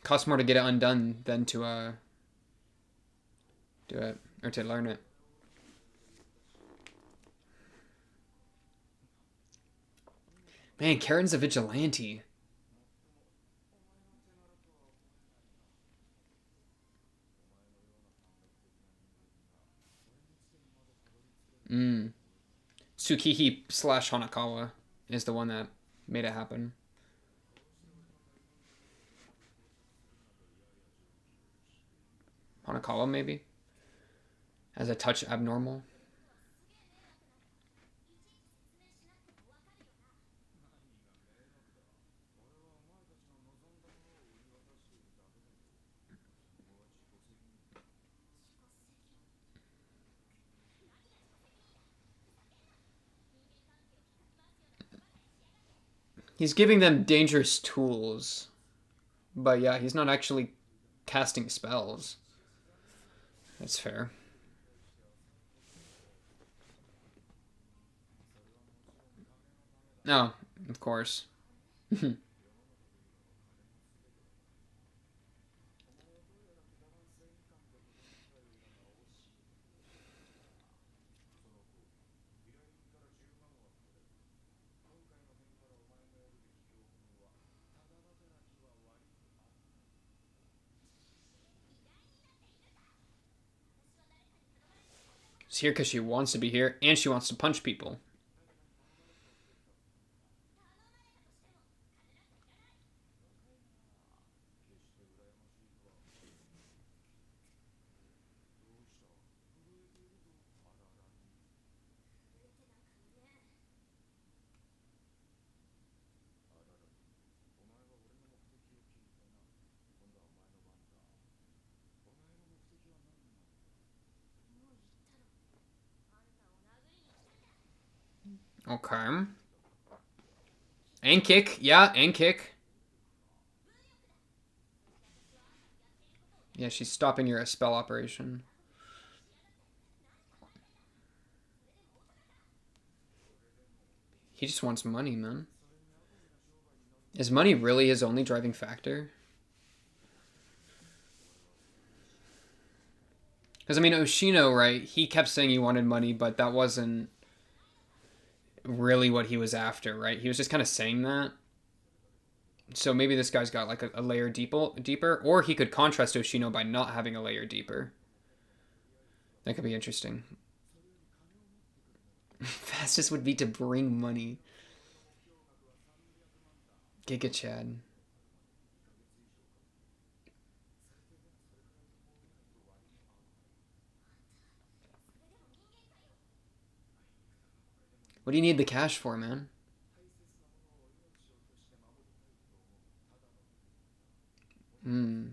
Speaker 1: Costs more to get it undone than to do it or to learn it. Man, Karen's a vigilante. Mm. Tsukihi slash Hanakawa is the one that made it happen. Hanakawa, maybe? As a touch abnormal. He's giving them dangerous tools. But yeah, he's not actually casting spells. That's fair. No, of course. She's here because she wants to be here, and she wants to punch people. Okay. And kick. Yeah, and kick. Yeah, she's stopping your spell operation. He just wants money, man. Is money really his only driving factor? Because, I mean, Oshino, right? He kept saying he wanted money, but that wasn't really what he was after, right? He was just kind of saying that. So maybe this guy's got like a layer deeper, or he could contrast Oshino by not having a layer deeper. That could be interesting. Fastest would be to bring money. Giga Chad. What do you need the cash for, man? Hmm.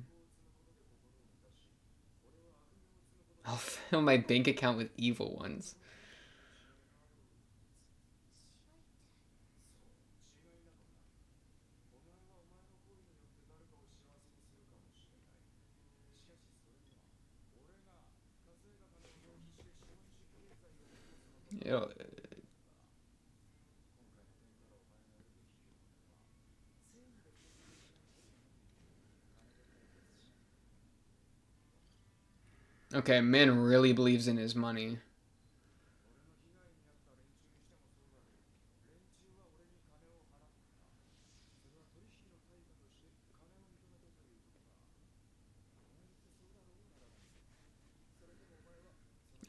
Speaker 1: I'll fill my bank account with evil ones. Ew. Okay, man really believes in his money.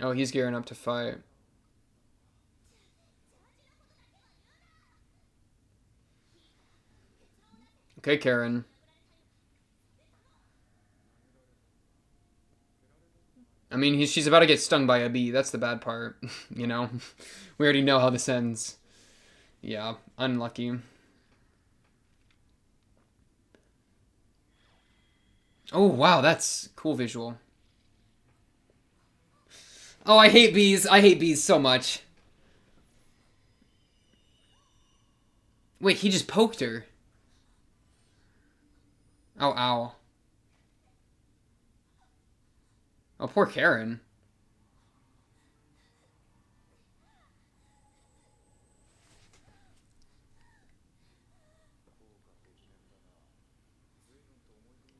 Speaker 1: Oh, he's gearing up to fight. Okay, Karen. I mean, she's about to get stung by a bee. That's the bad part. You know? We already know how this ends. Yeah, unlucky. Oh, wow, that's cool visual. Oh, I hate bees. I hate bees so much. Wait, he just poked her. Oh, ow. Oh, poor Karen.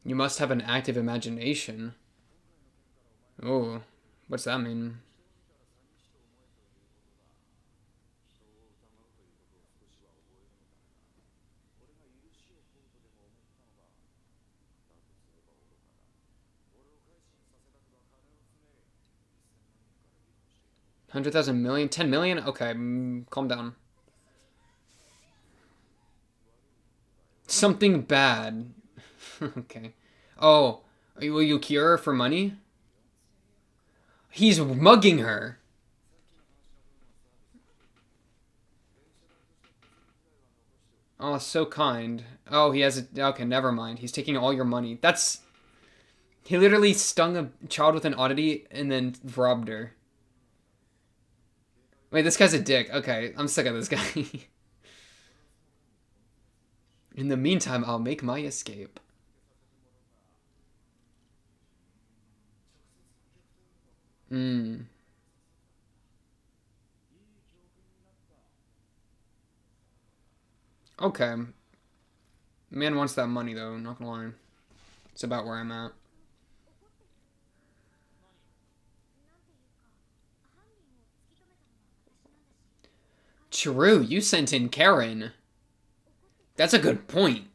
Speaker 1: You must have an active imagination. Oh, what's that mean? $100,000 million? 10 million? Okay, calm down. Something bad. Okay. Oh, will you cure her for money? He's mugging her. Oh, so kind. Oh, he has a. Okay, never mind. He's taking all your money. That's. He literally stung a child with an oddity and then robbed her. Wait, this guy's a dick. Okay, I'm sick of this guy. In the meantime, I'll make my escape. Hmm. Okay. Man wants that money, though. Not gonna lie. It's about where I'm at. True, you sent in Karen. That's a good point.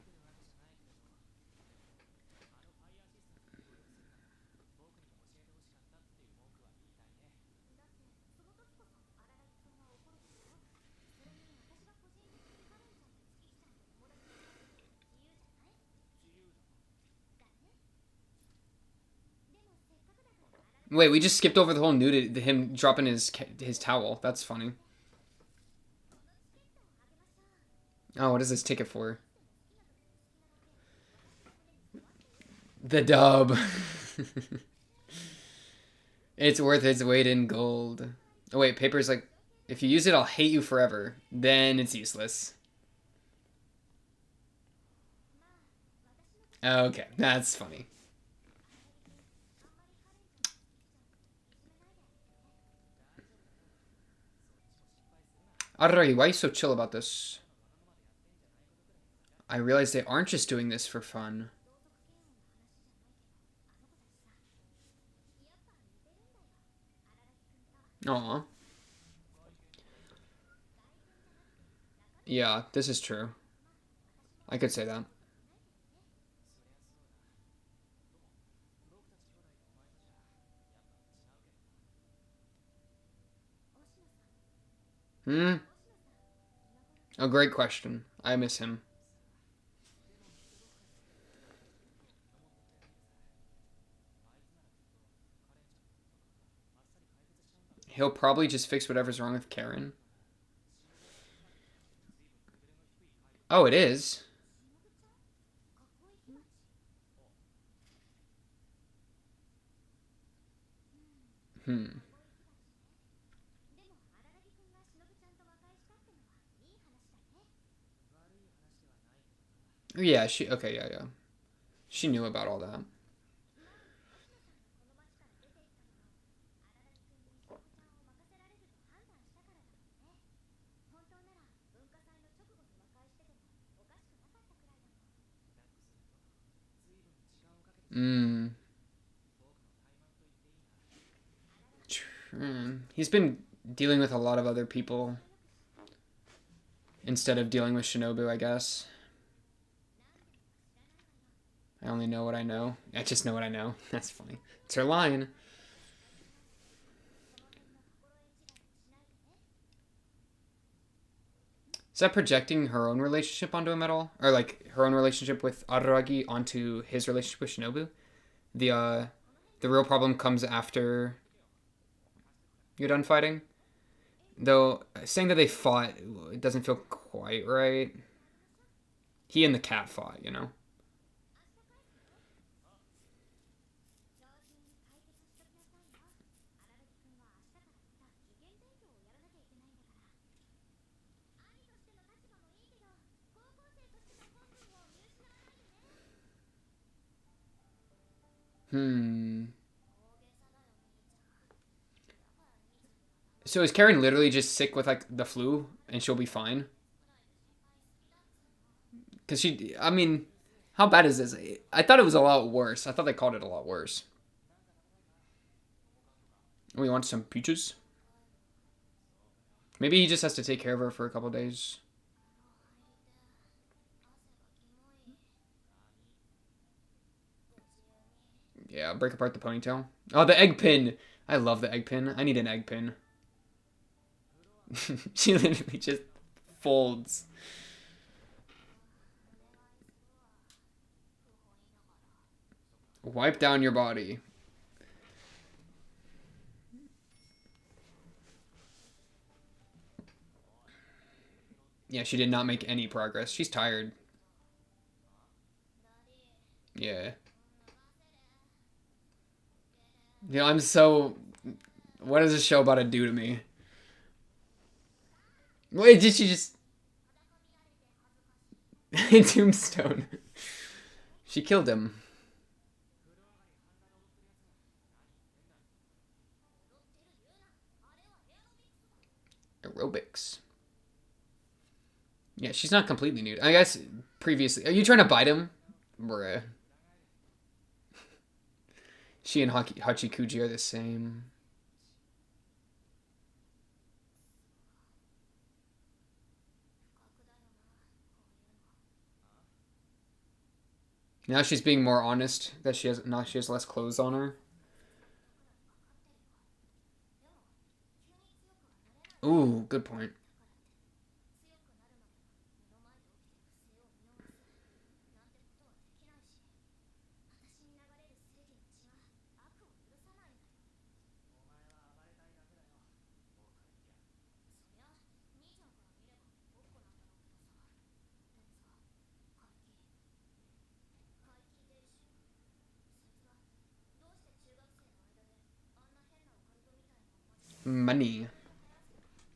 Speaker 1: Wait, we just skipped over the whole nudity, him dropping his towel. That's funny. Oh, what is this ticket for? The dub. It's worth its weight in gold. Oh wait, paper's like, if you use it, I'll hate you forever. Then it's useless. Okay, that's funny. Arari, why are you so chill about this? I realize they aren't just doing this for fun. Aw. Yeah, this is true. I could say that. Hmm? A great question. I miss him. He'll probably just fix whatever's wrong with Karen. Oh, it is? Hmm. Yeah, she... Okay, yeah, yeah. She knew about all that. Hmm. He's been dealing with a lot of other people instead of dealing with Shinobu, I guess. I only know what I know. I just know what I know. That's funny. It's her line. Is that projecting her own relationship onto him at all? Or like her own relationship with Araragi onto his relationship with Shinobu? The real problem comes after you're done fighting. Though saying that they fought, it doesn't feel quite right. He and the cat fought, you know. Hmm. So is Karen literally just sick with like the flu and she'll be fine? Because I mean, how bad is this? I thought it was a lot worse. I thought they called it a lot worse. We want some peaches? Maybe he just has to take care of her for a couple days. Yeah, break apart the ponytail. Oh, the egg pin. I love the egg pin. I need an egg pin. She literally just folds. Wipe down your body. Yeah, she did not make any progress. She's tired. Yeah. You know, I'm so... What is this show about to do to me? Wait, did she just... Tombstone. She killed him. Aerobics. Yeah, she's not completely nude. I guess previously... Are you trying to bite him? Bruh. She and Hachikuji are the same. Now she's being more honest that she has less clothes on her. Ooh, good point. Money.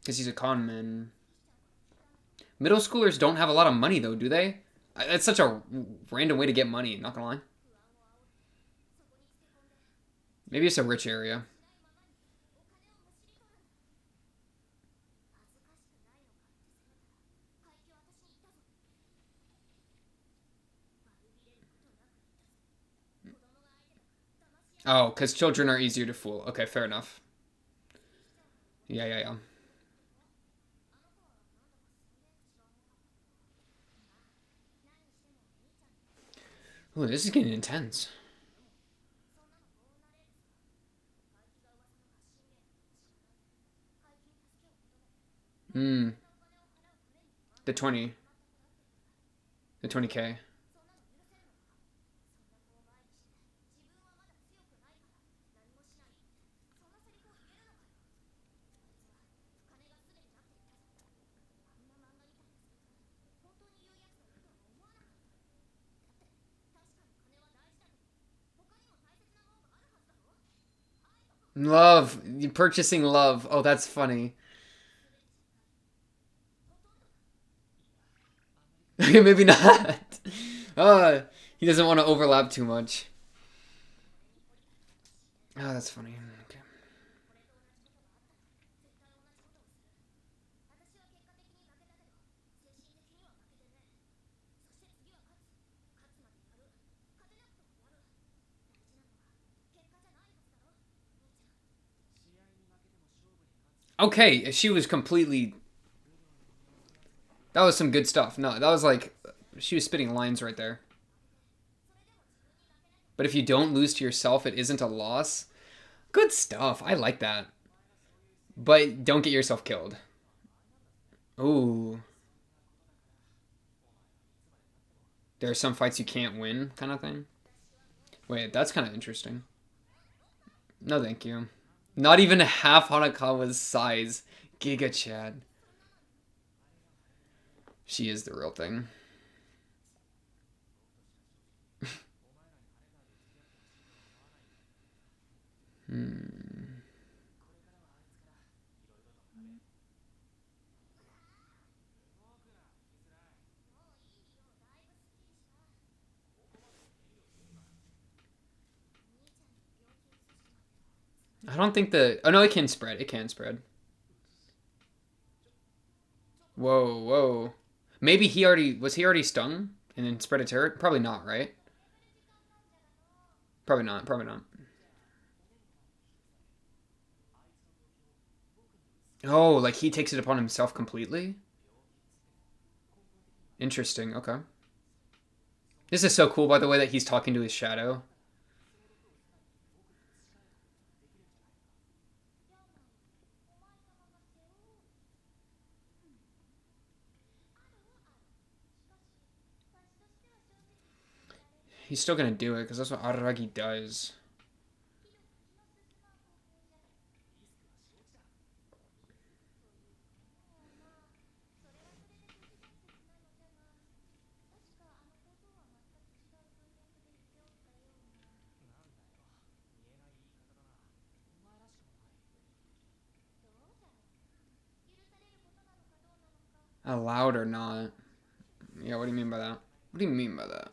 Speaker 1: Because he's a con man. Middle schoolers don't have a lot of money, though, do they? That's such a random way to get money, not gonna lie. Maybe it's a rich area. Oh, because children are easier to fool. Okay, fair enough. Yeah, yeah, yeah. Ooh, this is getting intense. Hmm. The 20. The 20K. Love. You purchasing love. Oh, that's funny. Okay, maybe not. He doesn't want to overlap too much. Oh, that's funny. Okay. Okay, she was completely... That was some good stuff. No, that was like... She was spitting lines right there. But if you don't lose to yourself, it isn't a loss. Good stuff. I like that. But don't get yourself killed. Ooh. There are some fights you can't win, kind of thing. Wait, that's kind of interesting. No, thank you. Not even half Hanakawa's size. Giga Chad. She is the real thing. I don't think the... Oh, no, it can spread. It can spread. Whoa, whoa. Maybe he already... Was he already stung? And then spread a turret? Probably not, right? Probably not. Probably not. Oh, like he takes it upon himself completely? Interesting. Okay. This is so cool, by the way, that he's talking to his shadow. He's still gonna do it, because that's what Araragi does. Allowed or not? Yeah, what do you mean by that? What do you mean by that?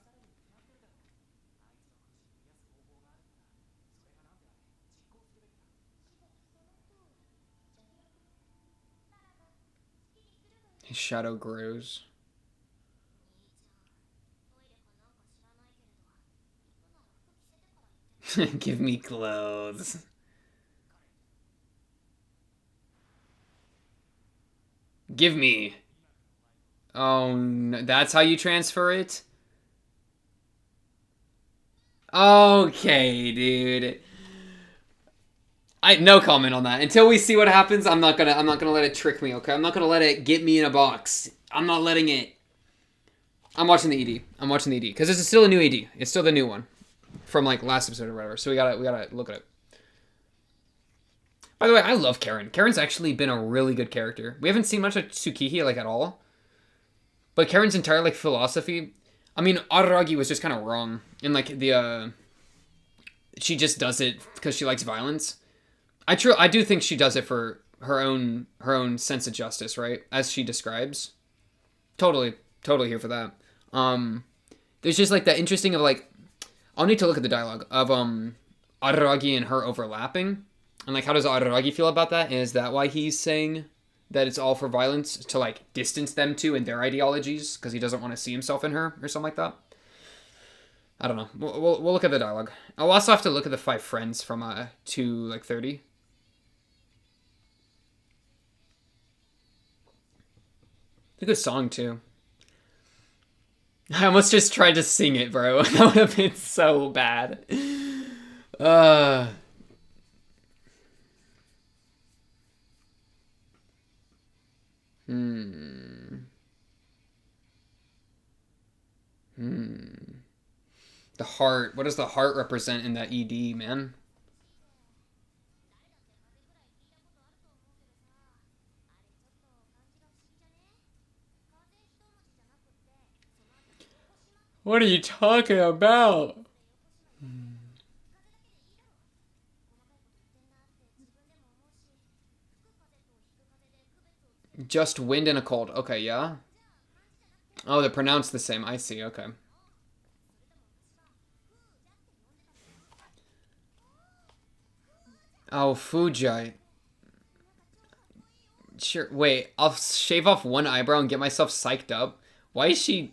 Speaker 1: His shadow grows. Give me clothes. Give me. Oh, no. That's how you transfer it? Okay, dude. No comment on that. Until we see what happens, I'm not gonna let it trick me, okay? I'm not gonna let it get me in a box. I'm not letting it. I'm watching the ED. I'm watching the ED. Because this is still a new ED. It's still the new one. From like last episode or whatever. So we gotta look at it. By the way, I love Karen. Karen's actually been a really good character. We haven't seen much of Tsukihi like at all. But Karen's entire like philosophy, I mean, Araragi was just kind of wrong in like the she just does it because she likes violence. I do think she does it for her own sense of justice, right? As she describes. Totally here for that. There's just like that interesting of like I'll need to look at the dialogue of Araragi and her overlapping. And like how does Araragi feel about that? And is that why he's saying that it's all for violence to like distance them to and their ideologies because he doesn't want to see himself in her or something like that? I don't know. We'll look at the dialogue. I'll also have to look at the 5 friends from 2 like 30. It's a good song too. I almost just tried to sing it, bro. That would have been so bad. The heart. What does the heart represent in that ED, man? What are you talking about? Just wind and a cold. Okay, yeah. Oh, they're pronounced the same. I see. Okay. Oh, Fujai. Sure. Wait, I'll shave off one eyebrow and get myself psyched up. Why is she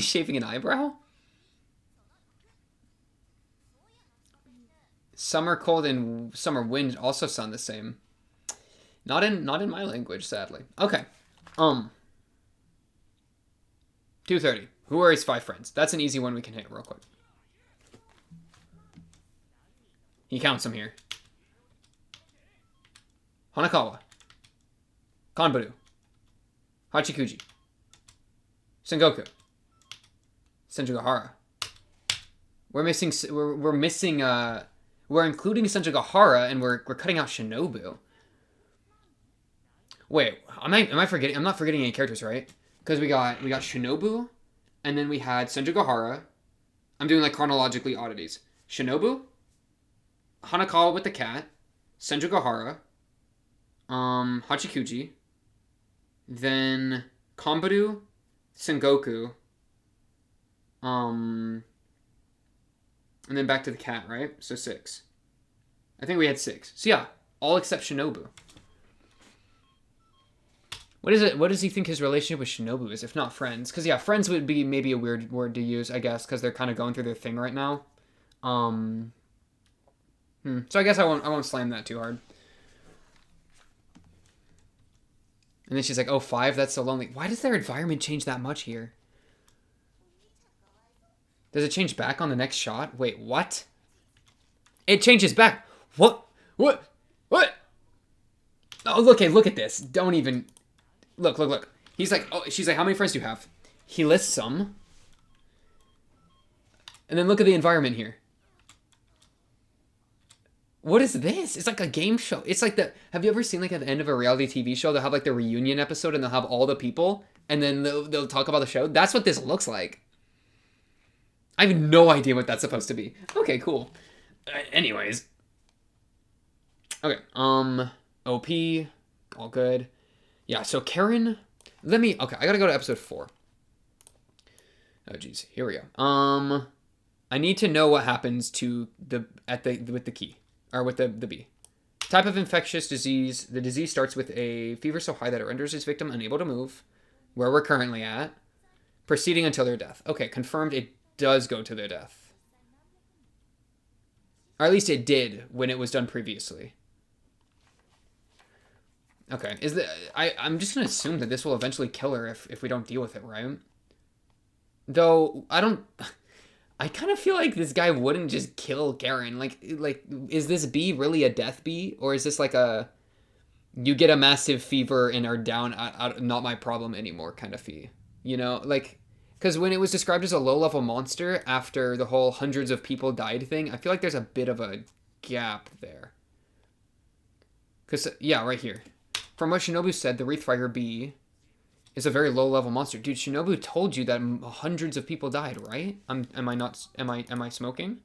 Speaker 1: shaving an eyebrow? Summer cold and summer wind also sound the same. Not in my language, sadly. Okay. 230. Who are his 5 friends? That's an easy one we can hit real quick. He counts them here. Hanakawa. Kanbaru. Hachikuji. Sengoku. Senjugahara. We're missing. We're missing. We're including Senjugahara, and we're cutting out Shinobu. Wait, am I forgetting? I'm not forgetting any characters, right? Because we got Shinobu, and then we had Senjugahara. I'm doing like chronologically oddities. Shinobu, Hanakawa with the cat, Senjugahara, Hachikuji, then Kombaru, Sengoku, and then back to the cat, right? So 6. I think we had 6. So yeah, all except Shinobu. What is it? What does he think his relationship with Shinobu is, if not friends? Because yeah, friends would be maybe a weird word to use, I guess, because they're kind of going through their thing right now. So I guess I won't slam that too hard. And then she's like, "Oh, 5? That's so lonely." Why does their environment change that much here? Does it change back on the next shot? Wait, what? It changes back. What? What? Oh, look at this. Don't even... Look. He's like, oh, she's like, how many friends do you have? He lists some. And then look at the environment here. What is this? It's like a game show. It's like have you ever seen like at the end of a reality TV show, they'll have like the reunion episode and they'll have all the people and then they'll talk about the show? That's what this looks like. I have no idea what that's supposed to be. Okay, cool. Anyways. Okay, OP, all good. Yeah, so Karen, okay, I gotta go to episode 4. Oh, geez, here we go. I need to know what happens to with the key, or with the bee. Type of infectious disease. The disease starts with a fever so high that it renders its victim unable to move, where we're currently at, proceeding until their death. Okay, confirmed it does go to their death. Or at least it did when it was done previously. Okay, I'm just gonna assume that this will eventually kill her if we don't deal with it, right? Though I kind of feel like this guy wouldn't just kill Karen. Like is this bee really a death bee, or is this like you get a massive fever and are down, not my problem anymore kind of fee? You know, like, because when it was described as a low-level monster after the whole hundreds of people died thing, I feel like there's a bit of a gap there. Because yeah, right here. From what Shinobu said, the Wreathfire bee is a very low-level monster. Dude, Shinobu told you that hundreds of people died, right? Am I smoking?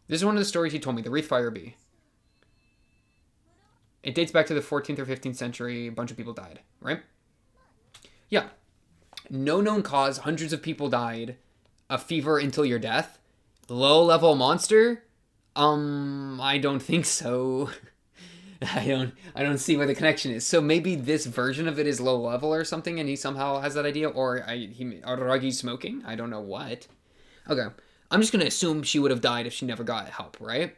Speaker 1: This is one of the stories he told me, the Wreathfire bee. It dates back to the 14th or 15th century. A bunch of people died, right? Yeah. No known cause, hundreds of people died. A fever until your death. Low-level monster? I don't think so. I don't see where the connection is. So maybe this version of it is low level or something, and he somehow has that idea, or Aragi's smoking. I don't know what. Okay, I'm just gonna assume she would have died if she never got help, right?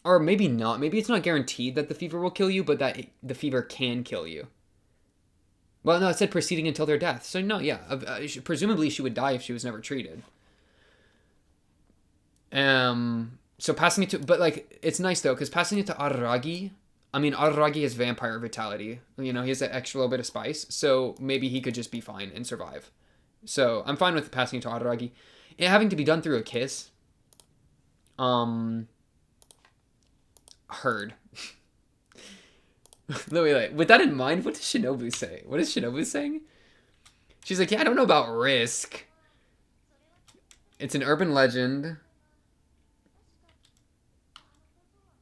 Speaker 1: Or maybe not. Maybe it's not guaranteed that the fever will kill you, but that the fever can kill you. Well, no, it said proceeding until their death. So no, yeah, presumably she would die if she was never treated. So passing it to, but like, it's nice though, because passing it to Araragi, I mean, Araragi has vampire vitality. You know, he has that extra little bit of spice, so maybe he could just be fine and survive. So I'm fine with passing it to Araragi. It having to be done through a kiss. Heard. Wait. With that in mind, what does Shinobu say? What is Shinobu saying? She's like, yeah, I don't know about risk. It's an urban legend.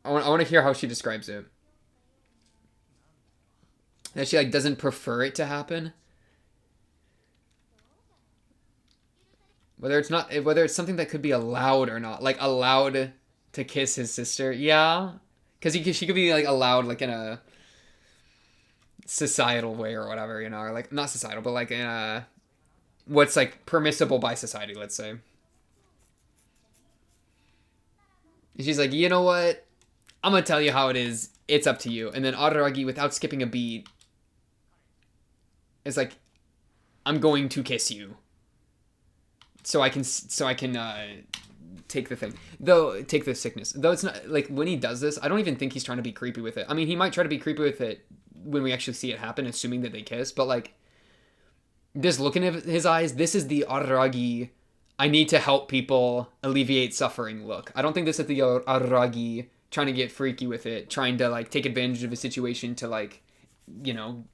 Speaker 1: I want to hear how she describes it. That she like doesn't prefer it to happen. Whether it's something that could be allowed or not, like allowed to kiss his sister, yeah, because she could be like allowed like in a societal way or whatever, you know, or like not societal, but like in a what's like permissible by society, let's say. And she's like, you know what? I'm going to tell you how it is. It's up to you. And then Araragi, without skipping a beat, is like, I'm going to kiss you. So I can take the thing. Though, take the sickness. Though it's not, like, when he does this, I don't even think he's trying to be creepy with it. I mean, he might try to be creepy with it when we actually see it happen, assuming that they kiss. But, like, This look in his eyes, this is the Araragi, I need to help people alleviate suffering look. I don't think this is the Araragi trying to get freaky with it, trying to like take advantage of a situation to like, you know,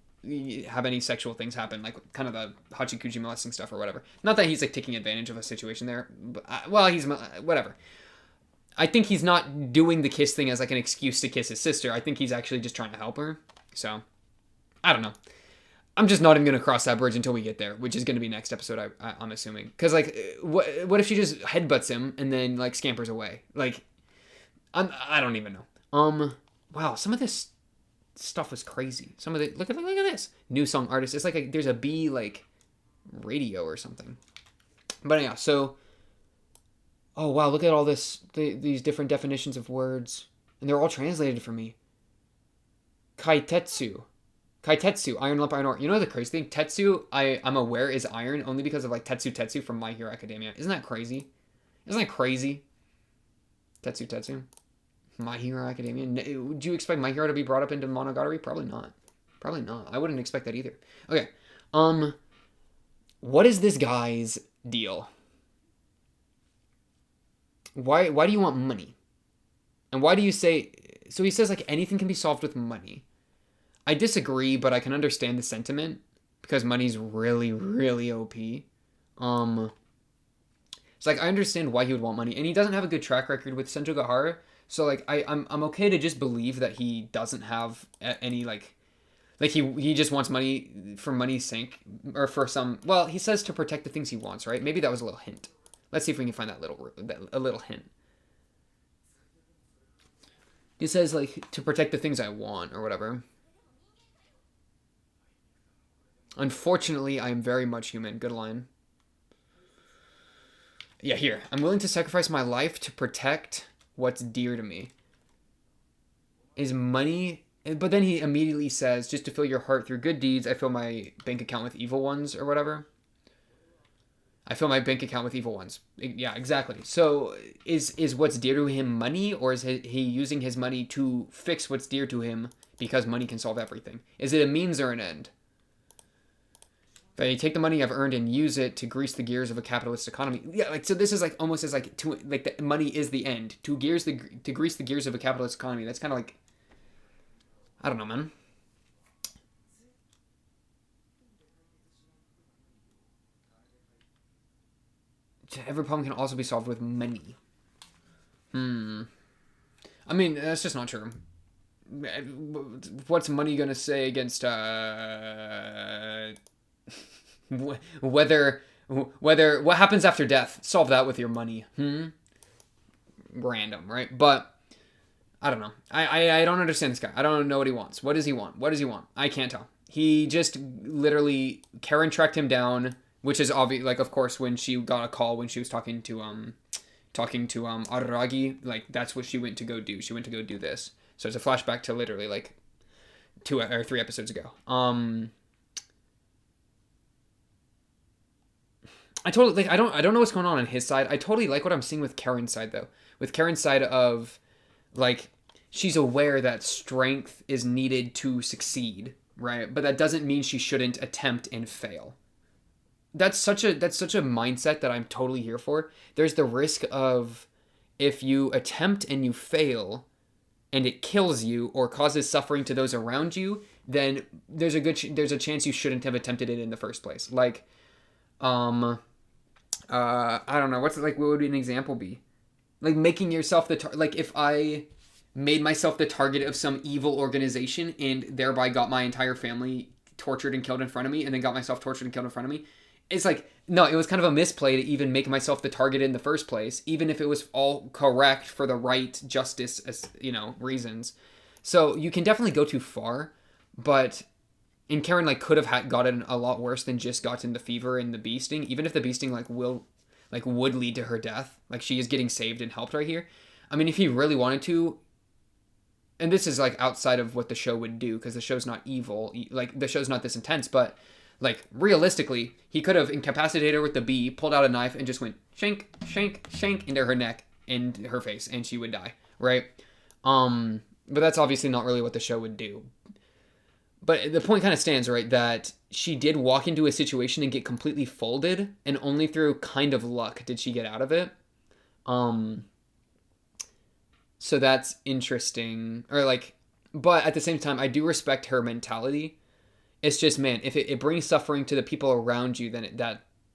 Speaker 1: have any sexual things happen, like kind of the hachikuji molesting stuff or whatever. Not that he's like taking advantage of a situation there, but well, he's whatever. I think he's not doing the kiss thing as like an excuse to kiss his sister. I think he's actually just trying to help her. So, I don't know. I'm just not even going to cross that bridge until we get there, which is going to be next episode, I'm assuming. Because, like, what if she just headbutts him and then, like, scampers away? Like, I don't even know. Wow, some of this stuff was crazy. Some of the, look at this. New song artist. It's like there's a B, like, radio or something. But, yeah, so, oh, wow, look at all this, these different definitions of words. And they're all translated for me. Kaitetsu, iron lump, iron ore. You know the crazy thing? Tetsu, I'm aware is iron only because of like Tetsu from My Hero Academia. Isn't that crazy? Tetsu. My Hero Academia. Would you expect My Hero to be brought up into Monogatari? Probably not. I wouldn't expect that either. Okay. What is this guy's deal? Why do you want money? And why do you say... So he says like anything can be solved with money. I disagree, but I can understand the sentiment because money's really, really OP. It's like I understand why he would want money, and he doesn't have a good track record with Senju Gahara. So like I'm okay to just believe that he doesn't have any like he just wants money for money's sake or for some. Well, he says to protect the things he wants, right? Maybe that was a little hint. Let's see if we can find a little hint. He says like to protect the things I want or whatever. Unfortunately, I am very much human. Good line. Yeah, here. I'm willing to sacrifice my life to protect what's dear to me. Is money... But then he immediately says, just to fill your heart through good deeds, I fill my bank account with evil ones, or whatever. I fill my bank account with evil ones. Yeah, exactly. So, is what's dear to him money, or is he using his money to fix what's dear to him because money can solve everything? Is it a means or an end? If I take the money I've earned and use it to grease the gears of a capitalist economy. Yeah, like so this is like almost as like to like the money is the end. To grease the gears of a capitalist economy. That's kind of like I don't know, man. Every problem can also be solved with money. I mean, that's just not true. What's money gonna say against whether what happens after death? Solve that with your money. Random, right? But I don't know. I don't understand this guy. I don't know what he wants. What does he want? I can't tell. He just literally Karen tracked him down, which is obvious. Like, of course, when she got a call when she was talking to Araragi, like that's what she went to go do. She went to go do this. So it's a flashback to literally like 2 or 3 episodes ago. I totally like I don't know what's going on his side. I totally like what I'm seeing with Karen's side though. With Karen's side of like she's aware that strength is needed to succeed, right? But that doesn't mean she shouldn't attempt and fail. That's such a mindset that I'm totally here for. There's the risk of if you attempt and you fail and it kills you or causes suffering to those around you, then there's a chance you shouldn't have attempted it in the first place. Like I don't know. What would an example be? Like making yourself like if I made myself the target of some evil organization and thereby got my entire family tortured and killed in front of me and then got myself tortured and killed in front of me. It's like, no, it was kind of a misplay to even make myself the target in the first place, even if it was all correct for the right justice, reasons. So you can definitely go too far, but and Karen like could have gotten a lot worse than just gotten the fever and the bee sting. Even if the bee sting would lead to her death, like she is getting saved and helped right here. I mean, if he really wanted to, and this is like outside of what the show would do because the show's not evil, like the show's not this intense, but like realistically, he could have incapacitated her with the bee, pulled out a knife, and just went shank, shank, shank into her neck and her face, and she would die, right? But that's obviously not really what the show would do. But the point kind of stands, right? That she did walk into a situation and get completely folded, and only through kind of luck did she get out of it. Um, so that's interesting. Or like, but at the same time, I do respect her mentality. It's just, man, if it brings suffering to the people around you, then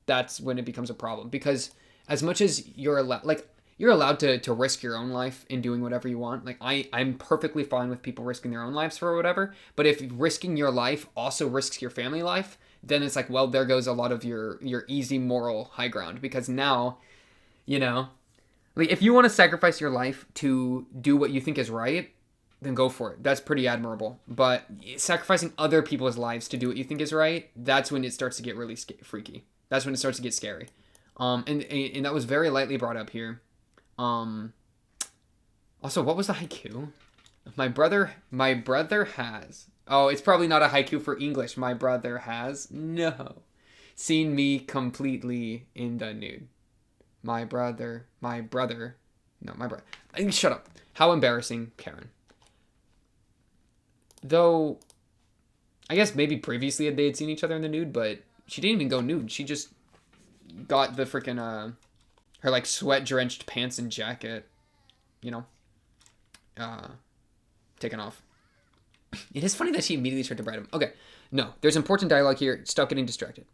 Speaker 1: that's when it becomes a problem. Because as much as you're allowed to risk your own life in doing whatever you want. Like I'm perfectly fine with people risking their own lives for whatever. But if risking your life also risks your family life, then it's like, well, there goes a lot of your easy moral high ground. Because now, you know, like if you want to sacrifice your life to do what you think is right, then go for it. That's pretty admirable. But sacrificing other people's lives to do what you think is right, that's when it starts to get really freaky. That's when it starts to get scary. And that was very lightly brought up here. Also, what was the haiku? My brother has. Oh, it's probably not a haiku for English. My brother has seen me completely in the nude. My brother. No, my brother. Shut up. How embarrassing, Karen. Though, I guess maybe previously they had seen each other in the nude, but she didn't even go nude. She just got the freaking her like sweat drenched pants and jacket, you know, uh, taken off. It is funny that she immediately tried to bride him. Okay, no, there's important dialogue here. Stop getting distracted.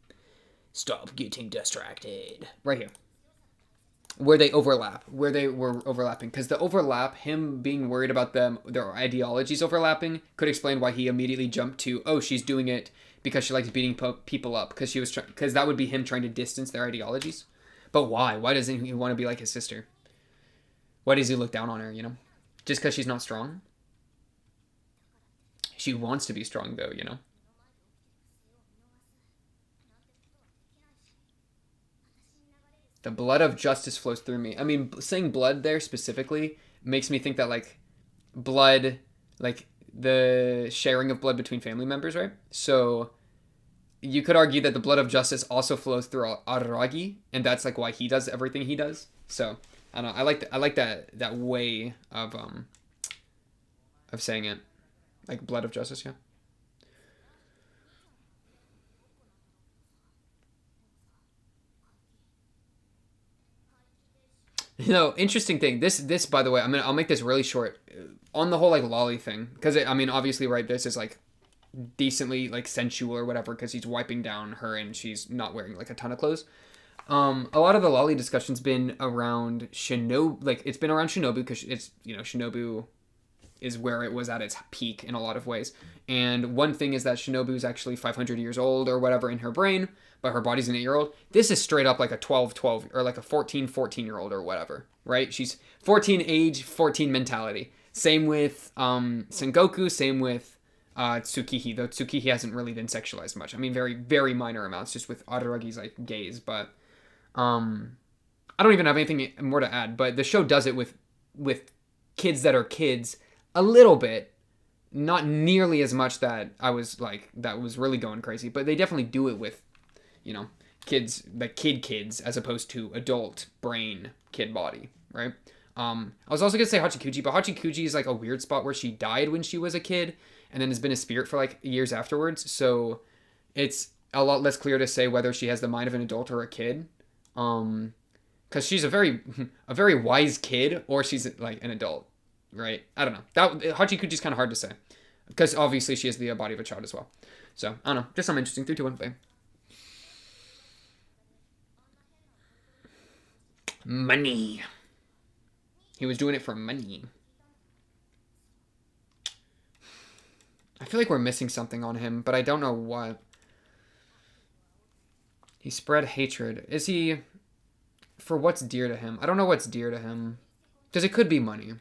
Speaker 1: Stop getting distracted. Right here. Where they overlap, where they were overlapping. Because the overlap, him being worried about their ideologies overlapping, could explain why he immediately jumped to, oh, she's doing it because she likes beating people up. Because that would be him trying to distance their ideologies. But why? Why doesn't he want to be like his sister? Why does he look down on her, you know? Just because she's not strong? She wants to be strong, though, you know? The blood of justice flows through me. I mean, saying blood there specifically makes me think that, like, blood, like, the sharing of blood between family members, right? So you could argue that the blood of justice also flows through Araragi, and that's, like, why he does everything he does. So, I don't know. I like that way of saying it. Like, blood of justice, yeah. You know, interesting thing. This by the way, I'll make this really short. On the whole like lolly thing, because I mean obviously right, this is like decently like sensual or whatever because he's wiping down her and she's not wearing like a ton of clothes. A lot of the lolly discussion's been around Shinobu, like it's been around Shinobu because it's Shinobu is where it was at its peak in a lot of ways. And one thing is that Shinobu is actually 500 years old or whatever in her brain, but her body's an 8-year-old. This is straight up like a 12 or like a 14-year-old or whatever, right? She's 14 age, 14 mentality. Same with Sengoku, same with Tsukihi, though Tsukihi hasn't really been sexualized much. I mean, very, very minor amounts, just with Araragi's like gaze, but I don't even have anything more to add, but the show does it with kids that are kids a little bit, not nearly as much that that was really going crazy, but they definitely do it with, kids, like kids, as opposed to adult brain, kid body, right? I was also gonna say Hachikuji, but Hachikuji is like a weird spot where she died when she was a kid, and then has been a spirit for like years afterwards, so it's a lot less clear to say whether she has the mind of an adult or a kid, because she's a very wise kid, or she's like an adult. Right? I don't know. That Hachikuji's kind of hard to say. Because obviously she has the body of a child as well. So, I don't know. Just something interesting. 3, 2, 1, bang. Money. He was doing it for money. I feel like we're missing something on him, but I don't know what. He spread hatred. Is he... For what's dear to him? I don't know what's dear to him. Because it could be money.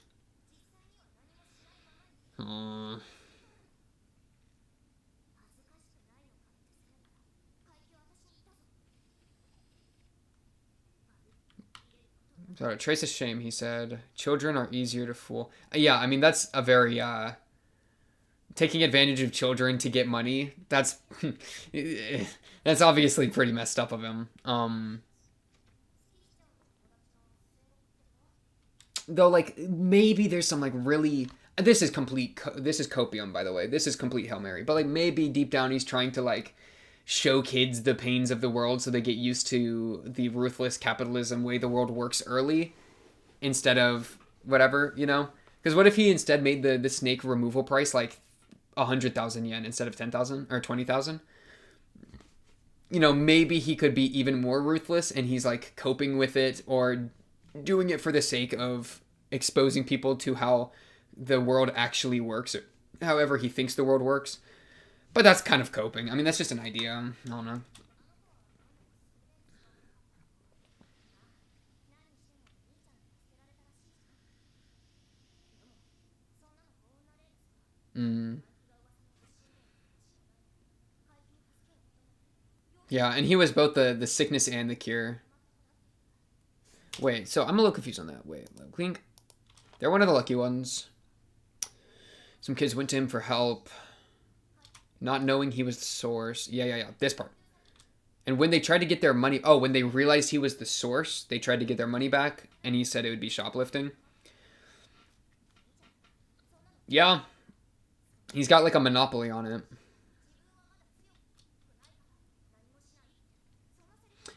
Speaker 1: So, trace of shame, he said. Children are easier to fool. Yeah, I mean, that's a very, taking advantage of children to get money. That's, that's obviously pretty messed up of him. Though, like, maybe there's some, like, really... This is copium, by the way. This is complete Hail Mary. But like maybe deep down he's trying to like show kids the pains of the world so they get used to the ruthless capitalism way the world works early instead of whatever, you know? Because what if he instead made the snake removal price like 100,000 yen instead of 10,000 or 20,000? You know, maybe he could be even more ruthless and he's like coping with it or doing it for the sake of exposing people to how the world actually works, or however he thinks the world works. But that's kind of coping. I mean, that's just an idea. I don't know. Mm. Yeah, and he was both the sickness and the cure. Wait, so I'm a little confused on that. Wait, Clink. They're one of the lucky ones. Some kids went to him for help, not knowing he was the source. Yeah. This part. And when they tried to get their money, oh, when they realized he was the source, they tried to get their money back, and he said it would be shoplifting. Yeah, he's got like a monopoly on it.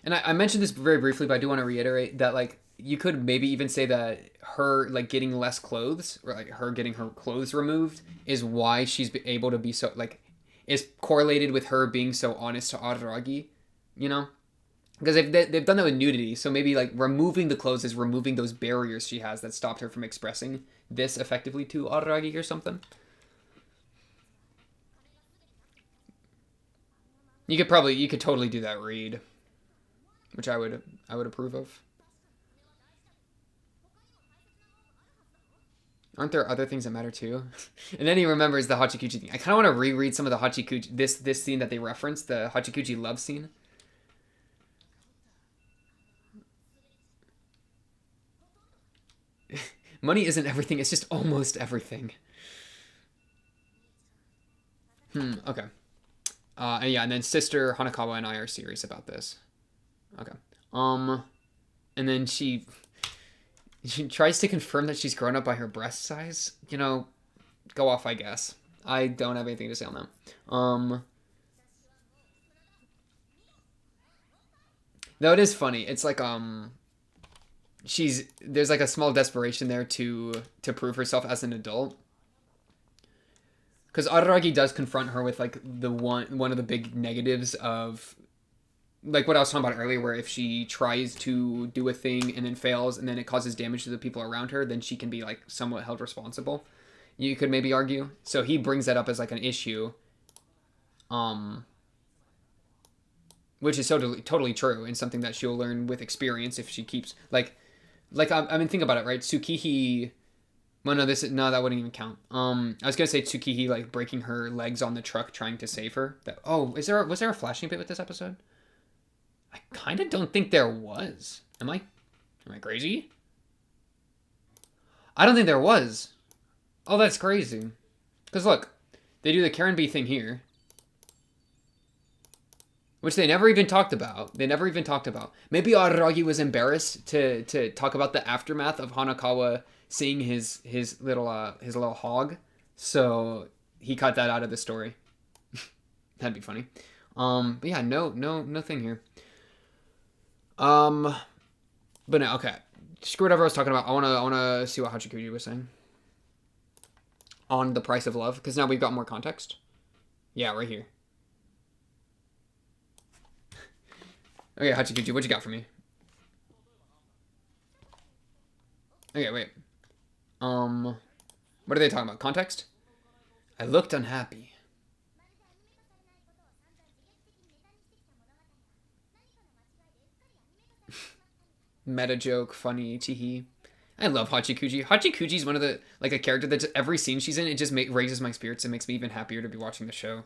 Speaker 1: And I mentioned this very briefly, but I do want to reiterate that like you could maybe even say that her like getting less clothes or like her getting her clothes removed is why she's able to be so like is correlated with her being so honest to Araragi, you know? Because they've done that with nudity, so maybe like removing the clothes is removing those barriers she has that stopped her from expressing this effectively to Araragi or something. You could totally do that read, which I would approve of. Aren't there other things that matter too? And then he remembers the Hachikuji thing. I kind of want to reread some of the Hachikuji this scene that they referenced, the Hachikuji love scene. Money isn't everything, it's just almost everything. Okay. And yeah, and then Sister Hanakawa and I are serious about this. Okay. Um, and then she tries to confirm that she's grown up by her breast size. You know, go off, I guess. I don't have anything to say on that. Though it is funny. It's like there's like a small desperation there to prove herself as an adult. Because Araragi does confront her with like the one of the big negatives of like what I was talking about earlier, where if she tries to do a thing and then fails and then it causes damage to the people around her, then she can be like somewhat held responsible. You could maybe argue. So he brings that up as like an issue, um, which is totally true and something that she'll learn with experience if she keeps I mean think about it, right? Tsukihi. Well, no, that wouldn't even count. I was gonna say Tsukihi like breaking her legs on the truck trying to save her. Was there a flashing bit with this episode? I kind of don't think there was. Am I crazy? I don't think there was. Oh, that's crazy. Because look, they do the Karen B thing here, which they never even talked about. Maybe Araragi was embarrassed to talk about the aftermath of Hanakawa seeing his little hog, so he cut that out of the story. That'd be funny. But yeah, no thing here. But no, okay. Screw whatever I was talking about. I wanna see what Hachikuji was saying on the price of love, because now we've got more context. Yeah, right here. Okay, Hachikuji, what you got for me? Okay, wait. What are they talking about? Context? I looked unhappy. Meta joke, funny, teehee. I love Hachikuji. Hachikuji's one of the like a character that every scene she's in, it just raises my spirits and makes me even happier to be watching the show.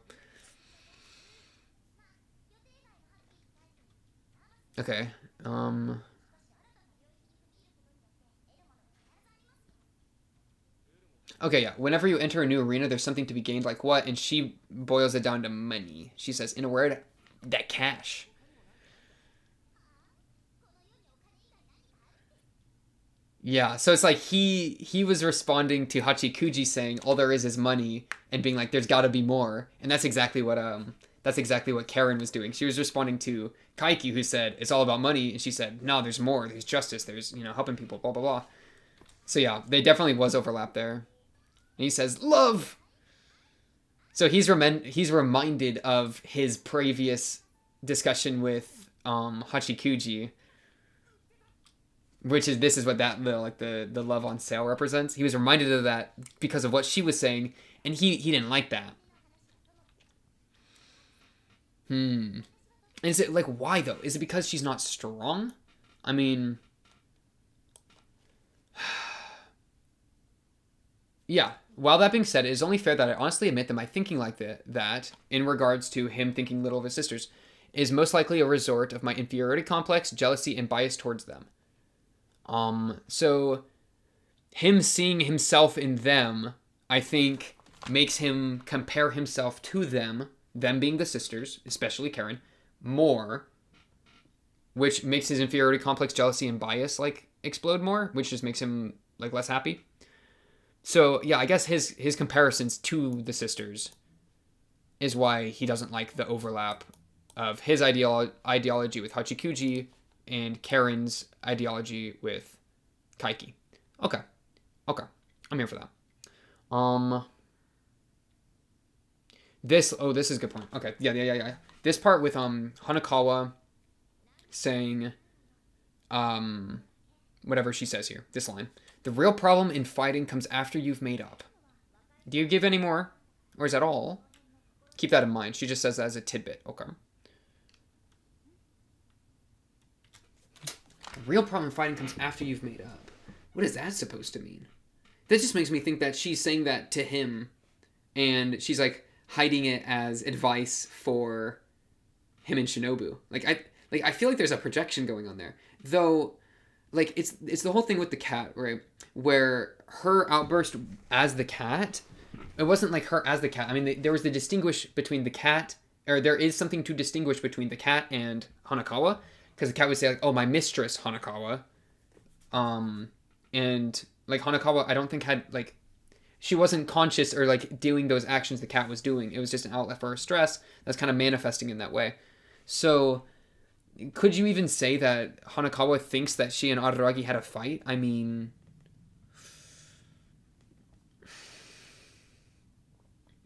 Speaker 1: Okay. Okay, yeah. Whenever you enter a new arena, there's something to be gained. Like what? And she boils it down to money. She says, in a word, that cash. Yeah, so it's like he was responding to Hachikuji saying all there is money and being like there's got to be more. And that's exactly what Karen was doing. She was responding to Kaiki who said it's all about money and she said no, there's more. There's justice. There's, helping people, blah blah blah. So yeah, they definitely was overlap there. And he says love. So he's reminded of his previous discussion with Hachikuji, which is this is what that the love on sale represents. He was reminded of that because of what she was saying, and he didn't like that. And is it like why though? Is it because she's not strong? I mean, yeah. While that being said, it is only fair that I honestly admit that my thinking like that in regards to him thinking little of his sisters is most likely a resort of my inferiority complex, jealousy, and bias towards them. So him seeing himself in them, I think, makes him compare himself to them being the sisters, especially Karen, more, which makes his inferiority complex, jealousy, and bias like explode more, which just makes him like less happy. So yeah, I guess his comparisons to the sisters is why he doesn't like the overlap of his ideology with Hachikuji and Karen's ideology with Kaiki. Okay. I'm here for that. This is a good point. Okay. Yeah. This part with Hanakawa saying whatever she says here. This line. The real problem in fighting comes after you've made up. Do you give any more? Or is that all? Keep that in mind. She just says that as a tidbit. Okay. The real problem in fighting comes after you've made up. What is that supposed to mean? That just makes me think that she's saying that to him and she's like hiding it as advice for him and Shinobu. I feel like there's a projection going on there. Though like it's the whole thing with the cat, right? Where her outburst as the cat, it wasn't like her as the cat. I mean, there was the distinguish between the cat, or there is something to distinguish between the cat and Hanakawa, because the cat would say like, "Oh, my mistress Hanakawa," and like Hanakawa, I don't think had like, she wasn't conscious or like doing those actions the cat was doing. It was just an outlet for her stress that's kind of manifesting in that way. So could you even say that Hanakawa thinks that she and Araragi had a fight? I mean,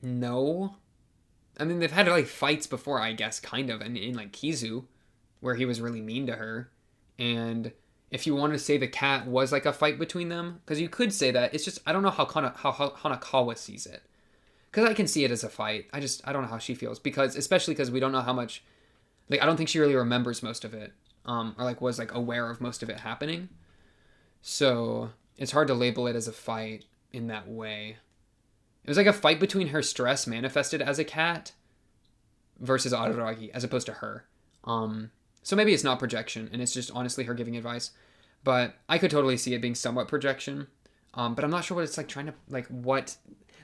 Speaker 1: no. I mean, they've had like fights before, I guess, kind of, and in like Kizu, where he was really mean to her. And if you want to say the cat was like a fight between them, because you could say that, it's just I don't know how Hanakawa sees it. Because I can see it as a fight. I don't know how she feels, because especially because we don't know how much. Like, I don't think she really remembers most of it, or like was like aware of most of it happening. So it's hard to label it as a fight in that way. It was like a fight between her stress manifested as a cat versus Araragi, as opposed to her. So maybe it's not projection, and it's just honestly her giving advice. But I could totally see it being somewhat projection. But I'm not sure what it's like trying to like what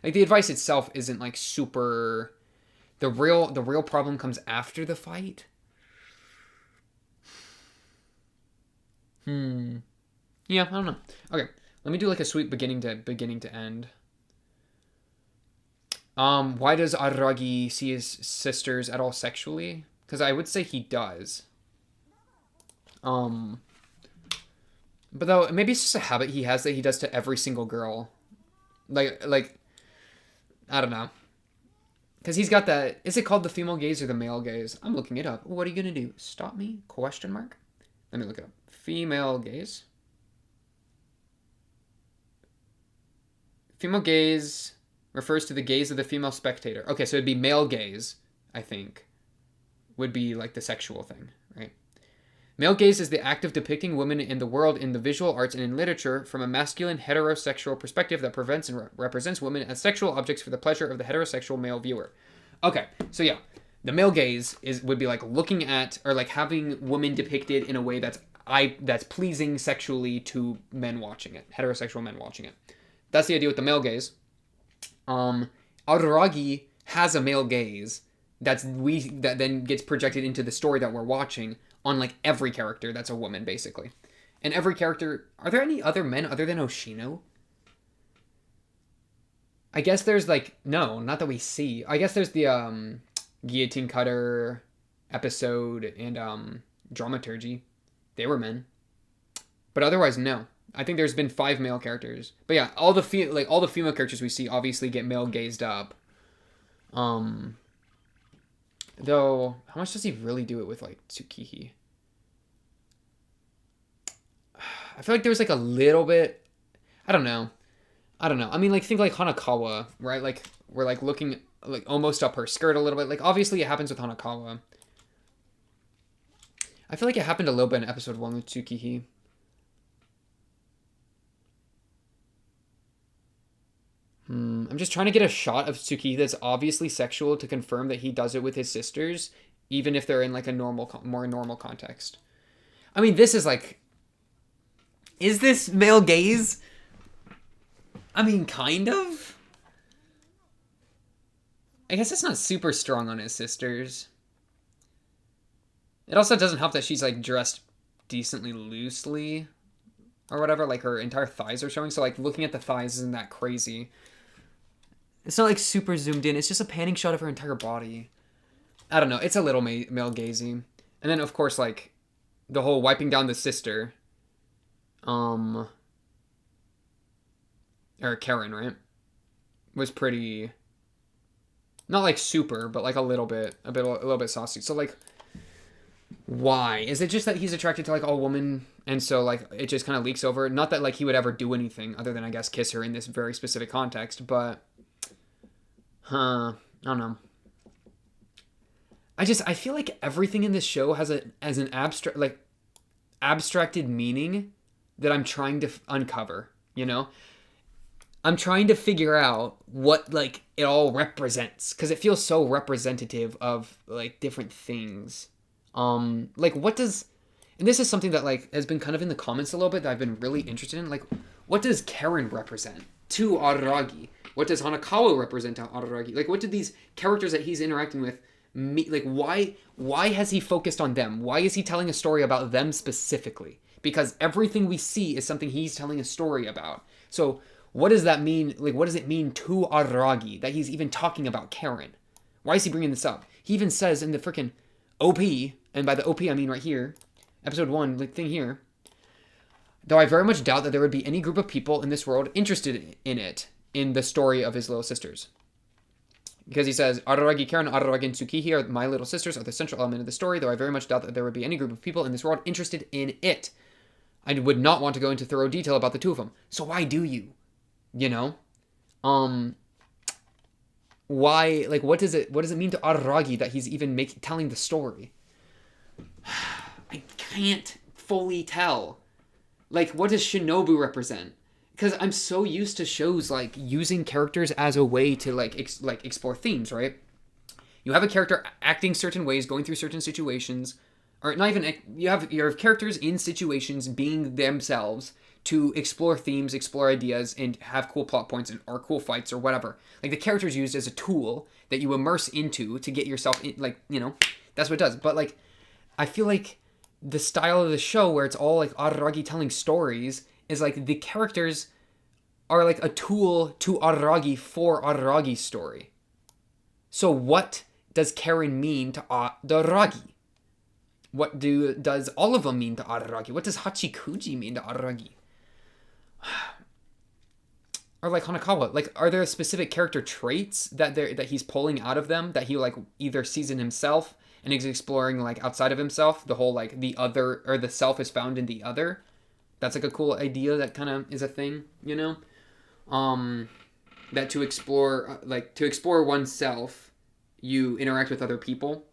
Speaker 1: like the advice itself isn't like super. The real problem comes after the fight. Yeah, I don't know. Okay, let me do like a sweet beginning to end. Why does Araragi see his sisters at all sexually? Because I would say he does. But though maybe it's just a habit he has that he does to every single girl. Like I don't know. Because he's got that. Is it called the female gaze or the male gaze? I'm looking it up. What are you gonna do? Stop me? Question mark. Let me look it up. Female gaze. Female gaze refers to the gaze of the female spectator. Okay, so it'd be male gaze, I think, would be like the sexual thing, right? Male gaze is the act of depicting women in the world in the visual arts and in literature from a masculine heterosexual perspective that prevents and represents women as sexual objects for the pleasure of the heterosexual male viewer. Okay, so yeah, the male gaze would be like looking at or like having women depicted in a way that's pleasing sexually to men watching it, heterosexual men watching it. That's the idea with the male gaze. Araragi has a male gaze that then gets projected into the story that we're watching on like every character that's a woman basically. And every character, are there any other men other than Oshino? I guess there's like, no, not that we see. I guess there's the guillotine cutter episode and dramaturgy. They were men. But otherwise, no. I think there's been 5 male characters. But yeah, all the female characters we see obviously get male gazed up. Though, how much does he really do it with like Tsukihi? I feel like there was like a little bit. I don't know. I mean, like, think like Hanakawa, right? Like, we're like looking like almost up her skirt a little bit. Like, obviously, it happens with Hanakawa. I feel like it happened a little bit in episode 1 with Tsukihi. I'm just trying to get a shot of Tsukihi that's obviously sexual to confirm that he does it with his sisters, even if they're in like a more normal context. I mean, this is like, is this male gaze? I mean, kind of. I guess it's not super strong on his sisters. It also doesn't help that she's like dressed decently loosely or whatever. Like her entire thighs are showing. So like looking at the thighs isn't that crazy. It's not like super zoomed in. It's just a panning shot of her entire body. I don't know. It's a little male gazy. And then of course like the whole wiping down the sister. Or Karen, right? Was pretty, not like super, but like a little bit saucy. So like, why? Is it just that he's attracted to like all women, and so like it just kind of leaks over? Not that like he would ever do anything other than I guess kiss her in this very specific context, but, I don't know. I feel like everything in this show has an abstracted meaning that I'm trying to uncover, you know? I'm trying to figure out what like it all represents, because it feels so representative of like different things. Like what does, and this is something that like has been kind of in the comments a little bit that I've been really interested in. Like, what does Karen represent to Araragi? What does Hanakawa represent to Araragi? Like, what do these characters that he's interacting with like? Why has he focused on them? Why is he telling a story about them specifically? Because everything we see is something he's telling a story about. So what does that mean? Like, what does it mean to Araragi that he's even talking about Karen? Why is he bringing this up? He even says in the freaking OP, and by the OP I mean right here, episode 1, like thing here, though I very much doubt that there would be any group of people in this world interested in it, in the story of his little sisters. Because he says, Araragi, Karen, Araragi, and Tsukihi are my little sisters, are the central element of the story, though I very much doubt that there would be any group of people in this world interested in it. I would not want to go into thorough detail about the two of them. So why do you? You know? Why, like, what does it mean to Araragi that he's even telling the story? I can't fully tell. Like, what does Shinobu represent? Because I'm so used to shows, like, using characters as a way to, like, explore themes, right? You have a character acting certain ways, going through certain situations, or not even, you have characters in situations being themselves to explore themes, explore ideas, and have cool plot points or cool fights or whatever. Like, the character's used as a tool that you immerse into to get yourself in, like, you know, that's what it does. But, like, I feel like the style of the show where it's all, like, Araragi telling stories is, like, the characters are, like, a tool to Araragi for Araragi's story. So what does Karen mean to Araragi? What does all of them mean to Araragi? What does Hachikuji mean to Araragi? Or like Hanakawa, like, are there specific character traits that he's pulling out of them that he like either sees in himself and is exploring like outside of himself? The whole like the other, or the self is found in the other. That's like a cool idea that kind of is a thing, you know. That to explore oneself, you interact with other people.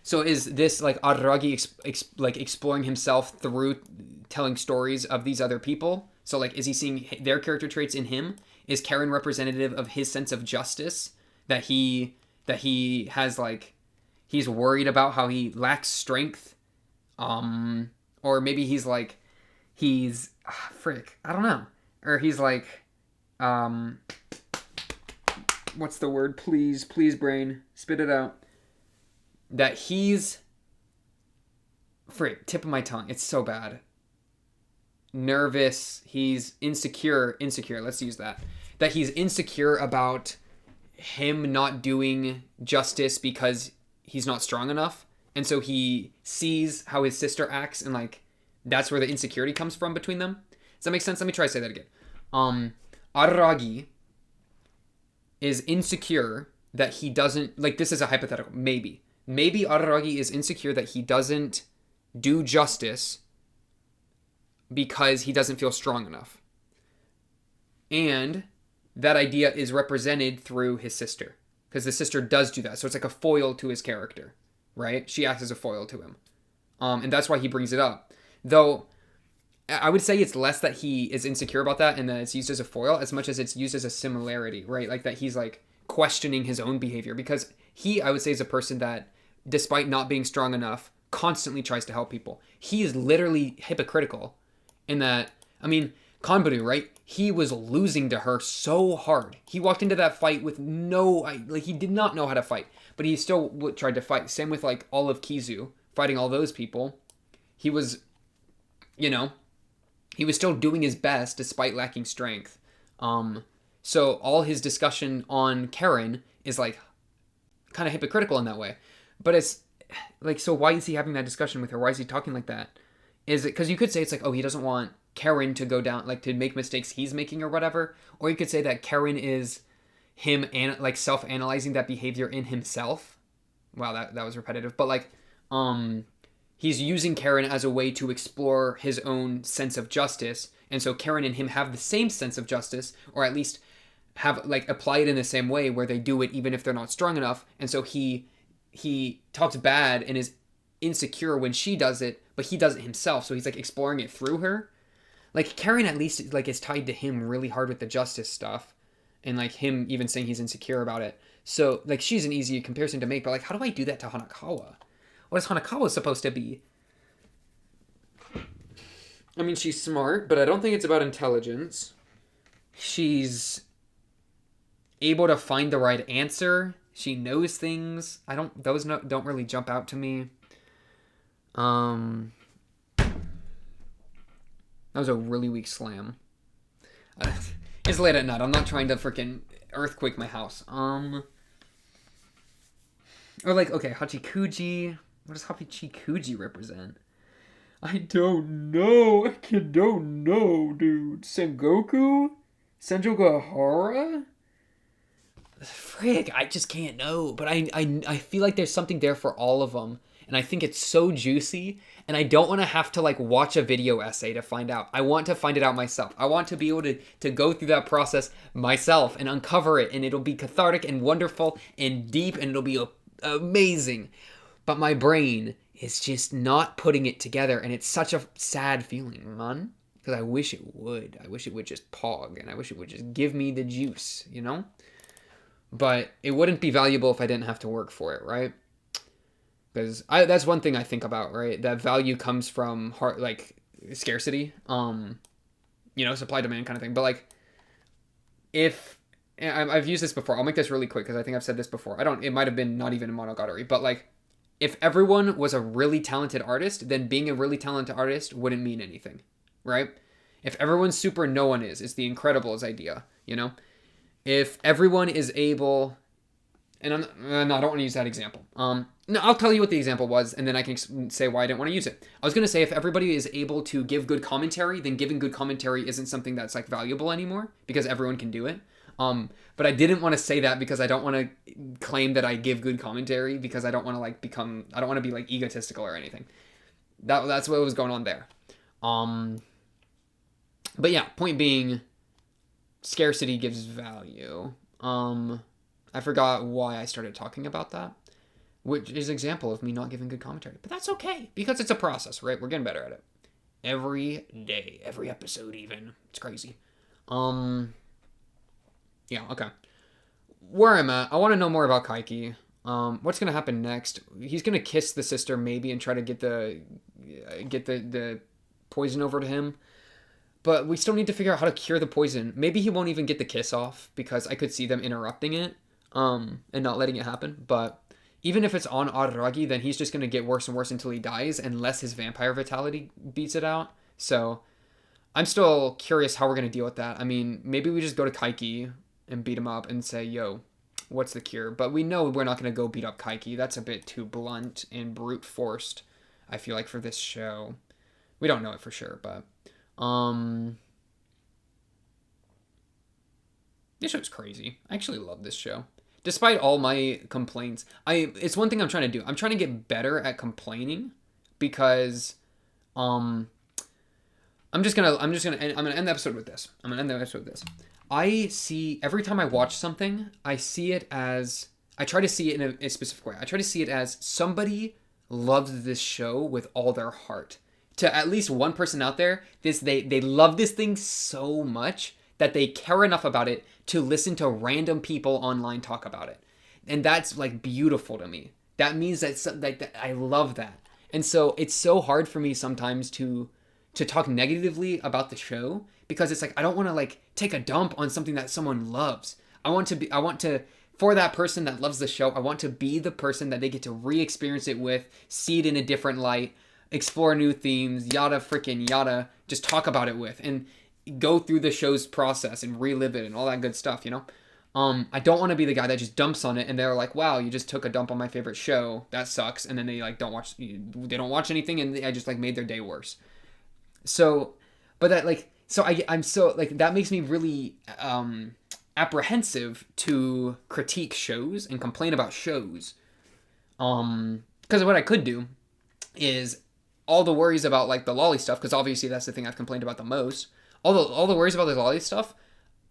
Speaker 1: So is this like Araragi exploring himself through telling stories of these other people? So like, is he seeing their character traits in him? Is Karen representative of his sense of justice that he has, like, he's worried about how he lacks strength? Or maybe he's like, I don't know. Or he's like, what's the word? Please, brain, spit it out. That he's, tip of my tongue. It's so bad. nervous, he's insecure, let's use that he's insecure about him not doing justice because he's not strong enough. And so he sees how his sister acts, and like that's where the insecurity comes from between them. Does that make sense? Let me try to say that again. Araragi is insecure that he doesn't, like, this is a hypothetical, maybe Araragi is insecure that he doesn't do justice because he doesn't feel strong enough. And that idea is represented through his sister, because the sister does do that. So it's like a foil to his character, right? She acts as a foil to him. And that's why he brings it up. Though, I would say it's less that he is insecure about that and that it's used as a foil as much as it's used as a similarity, right? Like that he's like questioning his own behavior, because he, I would say, is a person that, despite not being strong enough, constantly tries to help people. He is literally hypocritical in that, I mean, Kanbaru, right? He was losing to her so hard. He walked into that fight with he did not know how to fight, but he still tried to fight. Same with like all of Kizu, fighting all those people. He was, he was still doing his best despite lacking strength. So all his discussion on Karen is like kind of hypocritical in that way. But it's like, so why is he having that discussion with her? Why is he talking like that? Is it because you could say it's like, oh, he doesn't want Karen to go down, like to make mistakes he's making or whatever. Or you could say that Karen is him like self-analyzing that behavior in himself. Wow, that was repetitive. But like, he's using Karen as a way to explore his own sense of justice. And so Karen and him have the same sense of justice, or at least have like apply it in the same way where they do it even if they're not strong enough. And so he talks bad and is insecure when she does it, but he does it himself. So he's like exploring it through her. Like Karen at least like is tied to him really hard with the justice stuff, and like him even saying he's insecure about it. So like she's an easy comparison to make, but like how do I do that to Hanakawa? What is Hanakawa supposed to be? I mean, she's smart, but I don't think it's about intelligence. She's able to find the right answer. She knows things. Those don't really jump out to me. That was a really weak slam. It's late at night. I'm not trying to freaking earthquake my house. Or like, okay, Hachikuji. What does Hachikuji represent? I don't know. I don't know, dude. Sengoku? Senjogahara? Frick, I just can't know. But I feel like there's something there for all of them. And I think it's so juicy. And I don't want to have to like watch a video essay to find out. I want to find it out myself. I want to be able to go through that process myself and uncover it. And it'll be cathartic and wonderful and deep. And it'll be amazing. But my brain is just not putting it together. And it's such a sad feeling, man. Because I wish it would. I wish it would just pog. And I wish it would just give me the juice, you know? But it wouldn't be valuable if I didn't have to work for it, right? Because that's one thing I think about, right? That value comes from scarcity, supply demand kind of thing. But like, I've used this before. I'll make this really quick because I think I've said this before. It might have been not even in Monogatari, but like, if everyone was a really talented artist, then being a really talented artist wouldn't mean anything, right? If everyone's super, no one is. It's the Incredibles idea, you know? If everyone is able, and I don't want to use that example. No, I'll tell you what the example was, and then I can say why I didn't want to use it. I was going to say if everybody is able to give good commentary, then giving good commentary isn't something that's like valuable anymore because everyone can do it. But I didn't want to say that because I don't want to claim that I give good commentary because I don't want to I don't want to be like egotistical or anything. That's what was going on there. But yeah, point being, scarcity gives value. I forgot why I started talking about that, which is an example of me not giving good commentary. But that's okay, because it's a process, right? We're getting better at it. Every day, every episode even. It's crazy. Yeah, okay. Where I'm at, I want to know more about Kaiki. What's going to happen next? He's going to kiss the sister maybe and try to get the poison over to him. But we still need to figure out how to cure the poison. Maybe he won't even get the kiss off because I could see them interrupting it and not letting it happen. But even if it's on Araragi, then he's just going to get worse and worse until he dies unless his vampire vitality beats it out. So I'm still curious how we're gonna deal with that. I mean, maybe we just go to Kaiki and beat him up and say, "Yo, what's the cure?" But we know we're not gonna go beat up Kaiki. That's a bit too blunt and brute forced. I feel like for this show, we don't know it for sure, but um, this show's crazy. I actually love this show. Despite all my complaints, it's one thing I'm trying to do. I'm trying to get better at complaining because um I'm gonna end the episode with this. I see every time I watch something, I try to see it in a specific way. I try to see it as somebody loves this show with all their heart. To at least one person out there, they love this thing so much that they care enough about it to listen to random people online talk about it. And that's like beautiful to me. That means that I love that. And so it's so hard for me sometimes to talk negatively about the show because it's like I don't want to like take a dump on something that someone loves. I want to for that person that loves the show, I want to be the person that they get to re-experience it with, see it in a different light, explore new themes, yada freaking yada, just talk about it with and go through the show's process and relive it and all that good stuff, you know? I don't want to be the guy that just dumps on it and they're like, wow, you just took a dump on my favorite show. That sucks. And then they like they don't watch anything and I just like made their day worse. So, but that like, so I'm so like, that makes me really apprehensive to critique shows and complain about shows. Because what I could do is all the worries about like the lolly stuff, because obviously that's the thing I've complained about the most. All the worries about the lolly stuff,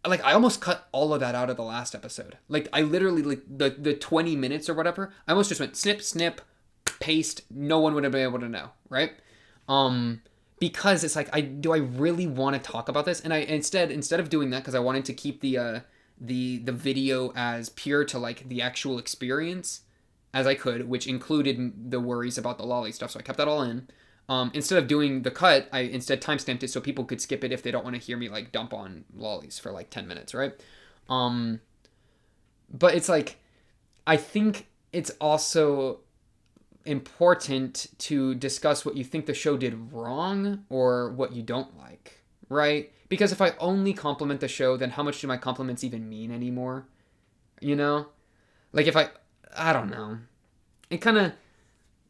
Speaker 1: like I almost cut all of that out of the last episode. Like I literally like the 20 minutes or whatever, I almost just went snip, snip, paste. No one would have been able to know, right? Because it's like, do I really want to talk about this? And I instead of doing that, because I wanted to keep the video as pure to like the actual experience as I could, which included the worries about the lolly stuff. So I kept that all in. Instead of doing the cut, I instead timestamped it so people could skip it if they don't want to hear me like dump on lollies for like 10 minutes, right? But it's like, I think it's also important to discuss what you think the show did wrong or what you don't like, right? Because if I only compliment the show, then how much do my compliments even mean anymore? You know? Like if I don't know. It kind of,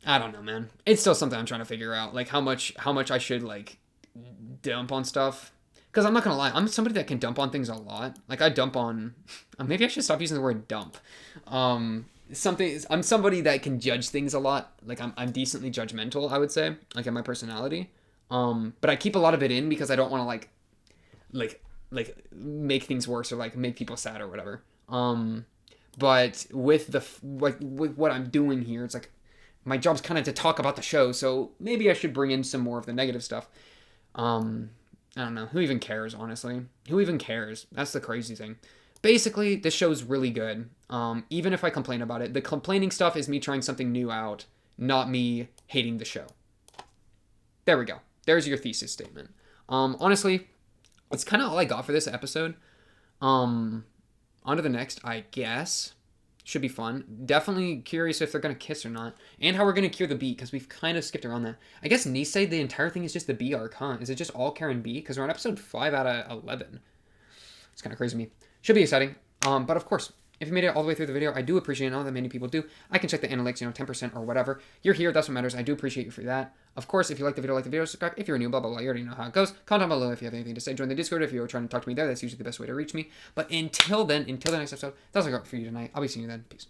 Speaker 1: I don't know, man. It's still something I'm trying to figure out. Like how much I should like dump on stuff. Because I'm not going to lie, I'm somebody that can dump on things a lot. Like I dump on, maybe I should stop using the word dump. I'm somebody that can judge things a lot. Like I'm decently judgmental, I would say, like in my personality. But I keep a lot of it in because I don't want to like make things worse or like make people sad or whatever. But with with what I'm doing here, it's like my job's kind of to talk about the show, so maybe I should bring in some more of the negative stuff. I don't know. Who even cares, honestly? Who even cares? That's the crazy thing. Basically, this show's really good. Even if I complain about it, the complaining stuff is me trying something new out, not me hating the show. There we go. There's your thesis statement. Honestly, that's kind of all I got for this episode. On to the next, I guess. Should be fun. Definitely curious if they're going to kiss or not. And how we're going to cure the B, because we've kind of skipped around that. I guess Nisei, the entire thing is just the B arc, huh? Is it just all Karen B? Because we're on episode 5 out of 11. It's kind of crazy to me. Should be exciting. But of course, if you made it all the way through the video, I do appreciate it. I know that many people do. I can check the analytics, 10% or whatever. You're here, that's what matters. I do appreciate you for that. Of course, if you like the video, subscribe. If you're new, blah, blah, blah, you already know how it goes. Comment down below if you have anything to say. Join the Discord if you're trying to talk to me there. That's usually the best way to reach me. But until then, until the next episode, that's all I got for you tonight. I'll be seeing you then. Peace.